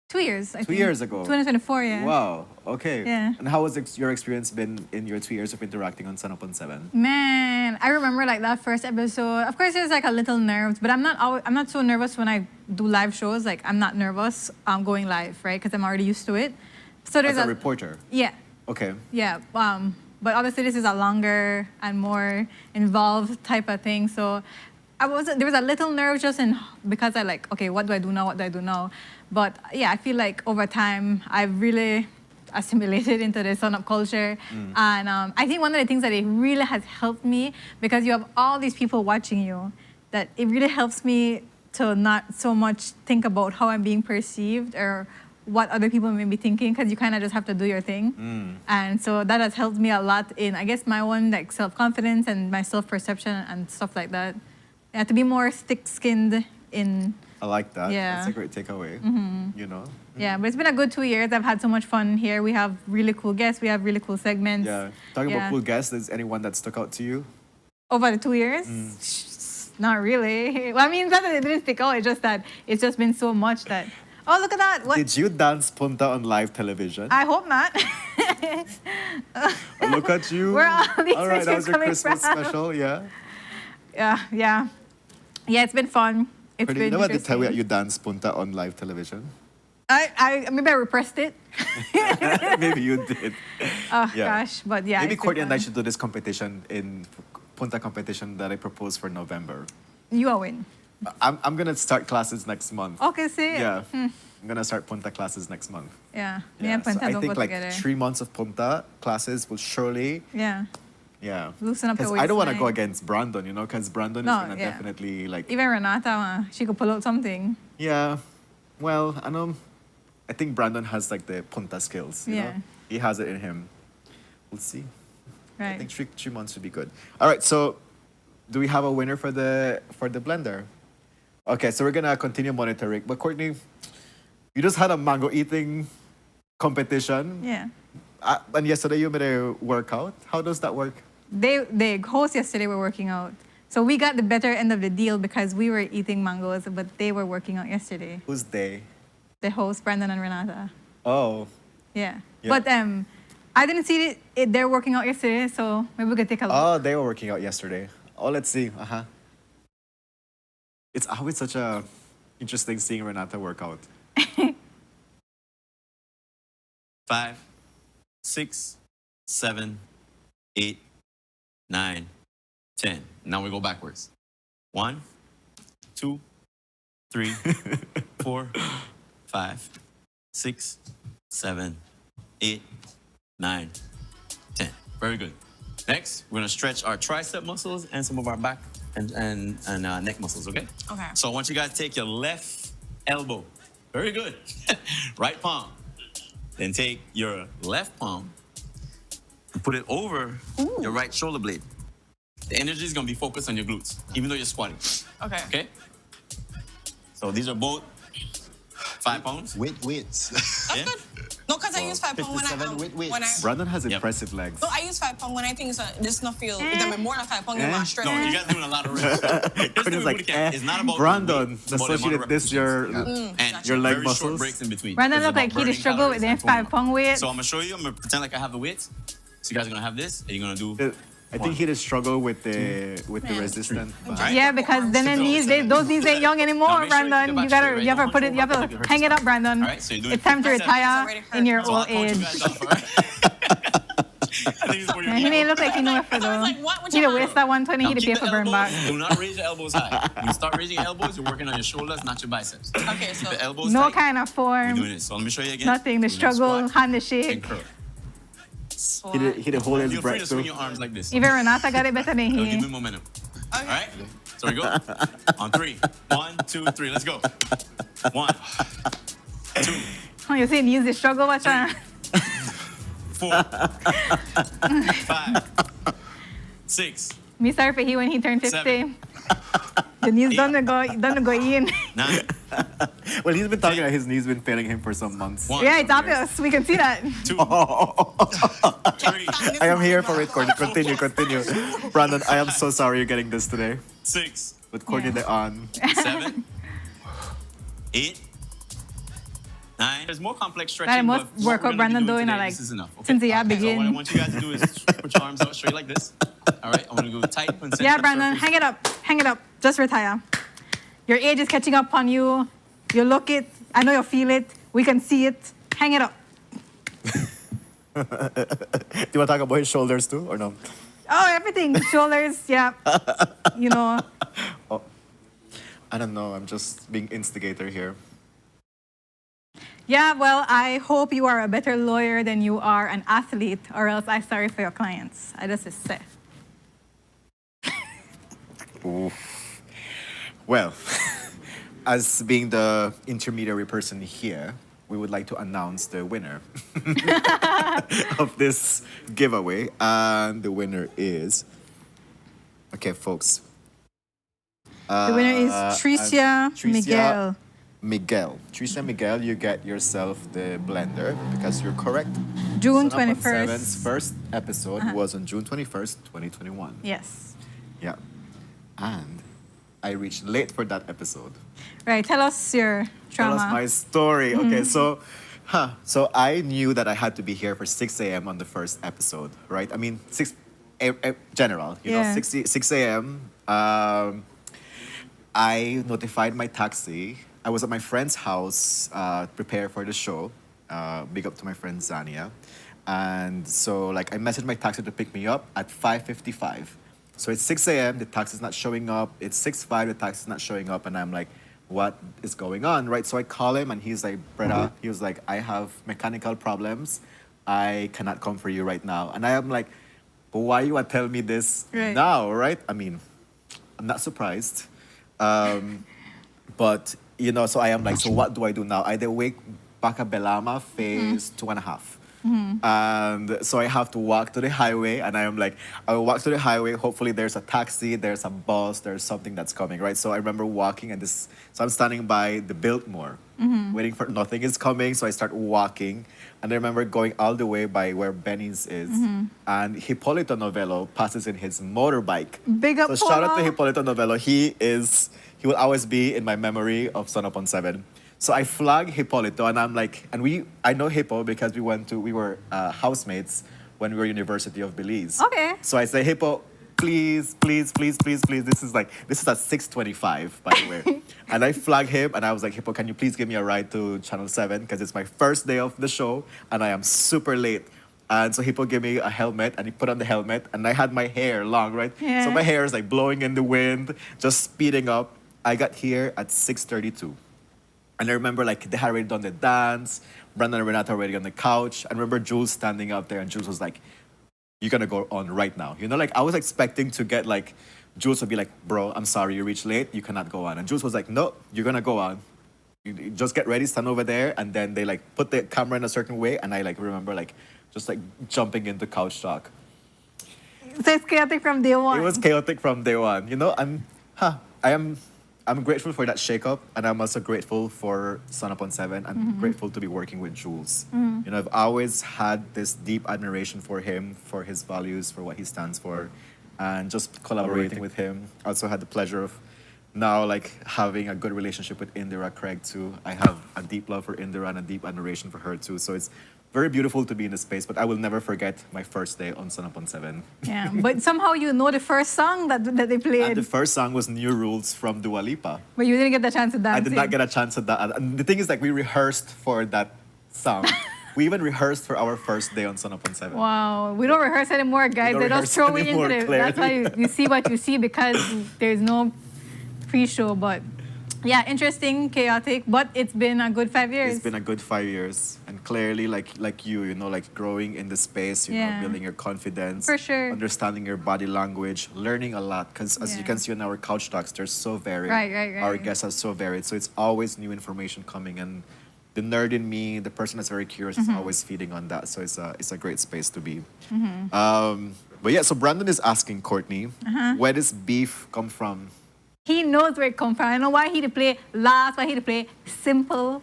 2 years, I think. 2 years ago. 2024, yeah. Wow. Okay. Yeah. And how was your experience been in your 2 years of interacting on Sunup on 7? Man, I remember like that first episode. Of course, there's like a little nerves, but I'm not so nervous when I do live shows. Like, I'm not nervous going live, right? Because I'm already used to it. So there's As a reporter? Yeah. Okay. Yeah. But obviously this is a longer and more involved type of thing. So there was a little nerve just because I like, okay, what do I do now? What do I do now? But yeah, I feel like over time I've really assimilated into the Sunup culture. And I think one of the things that it really has helped me, because you have all these people watching you, that it really helps me to not so much think about how I'm being perceived or what other people may be thinking, because you kind of just have to do your thing. And so that has helped me a lot in, I guess, my own like self-confidence and my self-perception and stuff like that. Yeah, to be more thick-skinned in... I like that. Yeah. That's a great takeaway, you know? Yeah, but it's been a good 2 years. I've had so much fun here. We have really cool guests. We have really cool segments. Yeah. Talking about cool guests, is anyone that stuck out to you? Over the 2 years? Not really. Well, I mean, it's not that it didn't stick out. It's just that it's just been so much that... Oh, look at that. What? Did you dance punta on live television? I hope not. Look at you. Where are all these All right, that was your pictures coming Christmas from? special, yeah? Yeah. Yeah, it's been fun. It's been Never did tell me that interesting. you dance punta on live television. Maybe I repressed it. Maybe you did. Oh, gosh. But yeah. Maybe it's been Courtney and I fun. should do this competition punta competition that I proposed for November. You will win. I'm going to start classes next month. Okay, see? Yeah. I'm going to start punta classes next month. Yeah. Me and Punta I don't think go like together. 3 months of punta classes will surely... Yeah. Yeah. Loosen up the Because I don't want to waistline. go against Brandon, you know, because Brandon No, is going to yeah. definitely like... Even Renata, she could pull out something. Yeah. Well, I think Brandon has like the punta skills, you know? He has it in him. We'll see. Right. I think 3 months should be good. All right, so do we have a winner for the blender? Okay, so we're going to continue monitoring. But Courtney, you just had a mango eating competition. Yeah. And yesterday you made a workout. How does that work? The hosts yesterday were working out. So we got the better end of the deal because we were eating mangoes, but they were working out yesterday. Who's they? The hosts, Brandon and Renata. Oh. Yeah. Yeah. But I didn't see it. They're working out yesterday, so maybe we could take a look. Oh, they were working out yesterday. Oh, let's see. It's always such a interesting seeing Renata work out. 5, 6, 7, 8, 9, 10. Now we go backwards. 1, 2, 3, 4, 5, 6, 7, 8, 9, 10. Very good. Next, we're gonna stretch our tricep muscles and some of our back and neck muscles, okay? Okay. So I want you guys to take your left elbow. Very good. Right palm. Then take your left palm and put it over your right shoulder blade. The energy is gonna be focused on your glutes, even though you're squatting. Okay. Okay? So these are both 5 pounds. Weights. That's good. No, because I use 5 pounds when I... Brandon has impressive legs. No, I use 5 pounds when I think this not feel... If I'm more than 5 pounds, you're not stressed. No, you guys doing a lot of reps. Courtney's like, It's not about Brandon, weight, it's about the amount associated of this your and leg very muscles. short breaks in between. Brandon It's looked about like he burning did struggle with calories them and 5-pound weight. So I'm gonna show you. I'm gonna pretend like I have the weights. So you guys are gonna have this, and you're gonna do. I think he did struggle with the resistance. Yeah, because then those knees ain't young anymore, Brandon. You have to put it. You have to hang it up, Brandon. All right, so you're doing It's time to retire in your So I'll old coach you age. guys off, all right? I think it's for your Yeah, he didn't look like he knew it for though. He the waist at 120. Now He the keep pay for burn back. Do not raise your elbows high. When you start raising your elbows, you're working on your shoulders, not your biceps. Okay, Keep the elbows No tight. kind of We're doing form. it. So let me show you again. Nothing. The We're gonna struggle, squat hand the and shake. curl. He did hold his Feel free to breath swing too. your arms like this. Even Renata got it better than It'll give he. me momentum. All right? So we go. On 3. 1, 2, 3. Let's go. 1, 2, Oh, you see, use the struggle. Watch out. 4, 5, 6, Me sorry for he when he turned 50. 7, The knees done to go in. 9, Well, he's been talking about his knees been failing him for some months. Yeah, it's obvious. We can see that. I am here for it, Courtney. Continue. Brandon, I am so sorry you're getting this today. 6. With Courtney they're on. 7. 8. 9. There's more complex stretching. That most but what workout we're gonna Brandon do doing today, are like this is enough. Okay? since the year So what I begin. want you guys to do is put your arms out straight like this. All right, I'm gonna go tight concentric Yeah, Brandon, circles. hang it up. Just retire. Your age is catching up on you. You look it. I know you feel it. We can see it. Hang it up. Do you want to talk about his shoulders too, or no? Oh, everything. Shoulders, yeah. You know. Oh, I don't know. I'm just being instigator here. Yeah, well, I hope you are a better lawyer than you are an athlete, or else I'm sorry for your clients. I just say. Oof. Well, as being the intermediary person here, we would like to announce the winner of this giveaway. And the winner is... Okay, folks. The winner is Tricia Miguel. Tricia Miguel, you get yourself the blender because you're correct. June Sunup on 21st. 7's first episode was on June 21st, 2021. Yes. Yeah. And I reached late for that episode. Right, tell us your trauma. Tell us my story. Okay, so I knew that I had to be here for 6 a.m. on the first episode, right? I mean, 6 general, you know, 6 a.m. I notified my taxi. I was at my friend's house, prepare for the show. Big up to my friend Zania. And so, like, I messaged my taxi to pick me up at 5:55. So it's 6 a.m., the taxi's not showing up. It's 6:05, the taxi's not showing up. And I'm like, what is going on, right? So I call him and he's like, brother, he was like, I have mechanical problems. I cannot come for you right now. And I am like, but why you want to tell me this now, right? I mean, I'm not surprised. But, you know, so I am like, so what do I do now? I either wake back at Belama phase 2.5. And so I have to walk to the highway, and I am like, I will walk to the highway. Hopefully, there's a taxi, there's a bus, there's something that's coming, right? So I remember walking, and so I'm standing by the Biltmore, waiting for nothing is coming. So I start walking, and I remember going all the way by where Benny's is, and Hipólito Novello passes in his motorbike. Big up, so shout out to Hipólito Novello. He will always be in my memory of Sunup on 7. So I flag Hipólito, and I'm like, I know Hippo because we were housemates when we were University of Belize. Okay. So I say, Hippo, please. This is at 6:25, by the way. And I flag him, and I was like, Hippo, can you please give me a ride to Channel 7? Because it's my first day of the show, and I am super late. And so Hippo gave me a helmet, and he put on the helmet, and I had my hair long, right? Yeah. So my hair is like blowing in the wind, just speeding up. I got here at 6:32. And I remember, like, they had already done the dance. Brandon and Renata already on the couch. I remember Jules standing up there, and Jules was like, you're going to go on right now. You know, like, I was expecting to get, like, Jules would be like, bro, I'm sorry, you reached late. You cannot go on. And Jules was like, no, you're going to go on. You just get ready, stand over there. And then they, like, put the camera in a certain way. And I, like, remember, like, just, like, jumping into couch talk. So it's chaotic from day one. It was chaotic from day one. You know, I'm grateful for that shakeup, and I'm also grateful for Sunup on 7. I'm grateful to be working with Jules. You know, I've always had this deep admiration for him, for his values, for what he stands for, and just collaborating with him. I also had the pleasure of now, like, having a good relationship with Indira Craig, too. I have a deep love for Indira and a deep admiration for her, too. So it's very beautiful to be in this space, but I will never forget my first day on Sunup on 7. Yeah, but somehow you know the first song that they played. And the first song was New Rules from Dua Lipa. But you didn't get the chance to dance. I did not get a chance at that. And the thing is, like, we rehearsed for that song. We even rehearsed for our first day on Sunup on 7. Wow, we don't rehearse anymore, guys. They just throw it into the... That's why you see what you see, because there's no pre-show, but... Yeah, interesting, chaotic, but it's been a good 5 years. It's been a good 5 years. And clearly, like you know, like growing in the space, you know, building your confidence. For sure. Understanding your body language, learning a lot. Because as you can see on our couch talks, they're so varied. Right. Our guests are so varied. So it's always new information coming. And the nerd in me, the person that's very curious, is always feeding on that. So it's a great space to be. But yeah, so Brandon is asking Courtney, where does beef come from? He knows where it comes from. I know why he to play last, why he to play simple.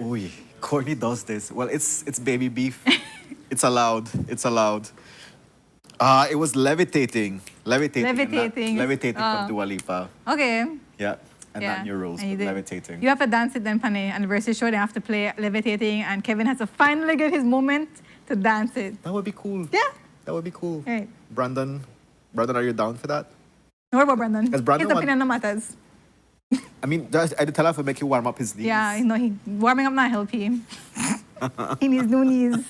Ooh, Courtney does this. Well, it's baby beef. It's allowed. It's allowed. It was levitating. Levitating. Levitating from Dua Lipa. Okay. Yeah. And Yeah. not new rules, And you but did. levitating. You have to dance it then, Pane. Anniversary show, they have to play levitating, and Kevin has to finally get his moment to dance it. That would be cool. Yeah. That would be cool. Right. Brandon, are you down for that? What about Brandon? Because Brandon His opinion no matters. I mean, I did tell her to make you warm up his knees. Yeah, you know, he warming up not help him. He needs new knees.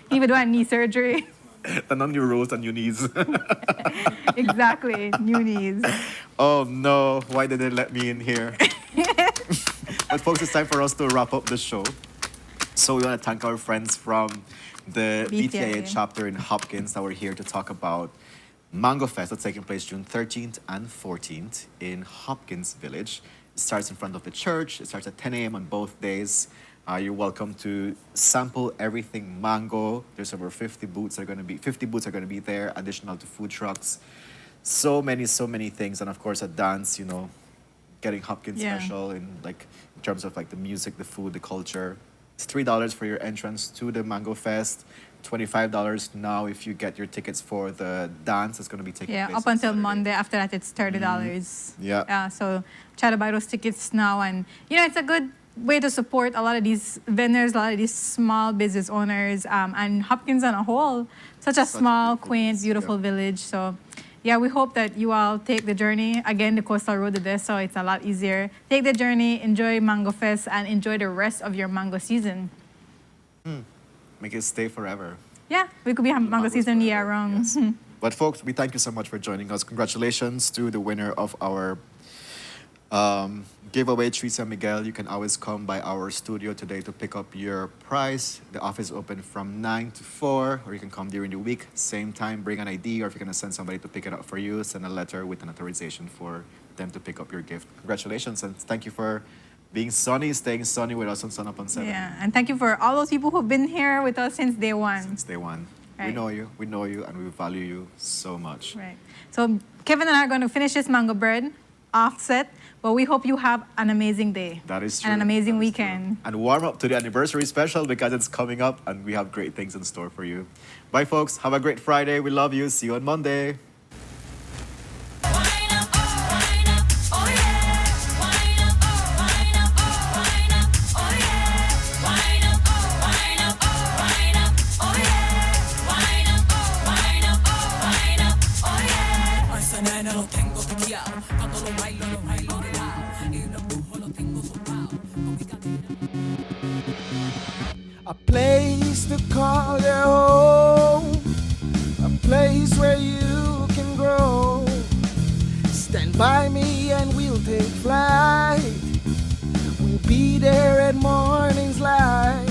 He would do a knee surgery. The non new rules and new knees. Exactly, new knees. Oh no, why did they let me in here? But folks, it's time for us to wrap up the show. So we want to thank our friends from the BTIA chapter in Hopkins that were here to talk about Mango Fest that's taking place June 13th and 14th in Hopkins Village. It starts in front of the church. It starts at 10 a.m. on both days. You're welcome to sample everything mango. There's over 50 booths are going to be there, additional to food trucks. So many things, and of course a dance. You know, getting Hopkins special in terms of like the music, the food, the culture. It's $3 for your entrance to the Mango Fest. $25 now if you get your tickets for the dance that's going to be taking place. Yeah, up until Monday. After that, it's $30. Yeah. So try to buy those tickets now, and you know it's a good way to support a lot of these vendors, a lot of these small business owners, and Hopkins on a whole. Such a small, quaint, beautiful village. So, yeah, we hope that you all take the journey. Again, the coastal road to this, so it's a lot easier. Take the journey, enjoy Mango Fest, and enjoy the rest of your mango season. Make it stay forever. Yeah, we could be having mango season year round. Yes. But folks, we thank you so much for joining us. Congratulations to the winner of our giveaway, Teresa Miguel. You can always come by our studio today to pick up your prize. The office is open from 9 to 4, or you can come during the week, same time, bring an ID, or if you're going to send somebody to pick it up for you, send a letter with an authorization for them to pick up your gift. Congratulations, and thank you for being staying sunny with us on Sunup on 7. Yeah, and thank you for all those people who've been here with us since day one. Since day one. Right. We know you, and we value you so much. Right. So Kevin and I are going to finish this mango bread offset, but we hope you have an amazing day. That is true. And an amazing weekend. And warm up to the anniversary special because it's coming up and we have great things in store for you. Bye, folks. Have a great Friday. We love you. See you on Monday. A place to call your home, a place where you can grow. Stand by me and we'll take flight. We'll be there at morning's light.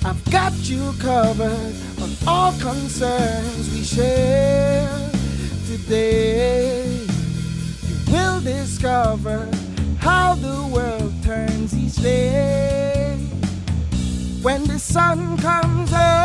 I've got you covered on all concerns we share today. You will discover how the world turns each day. When the sun comes up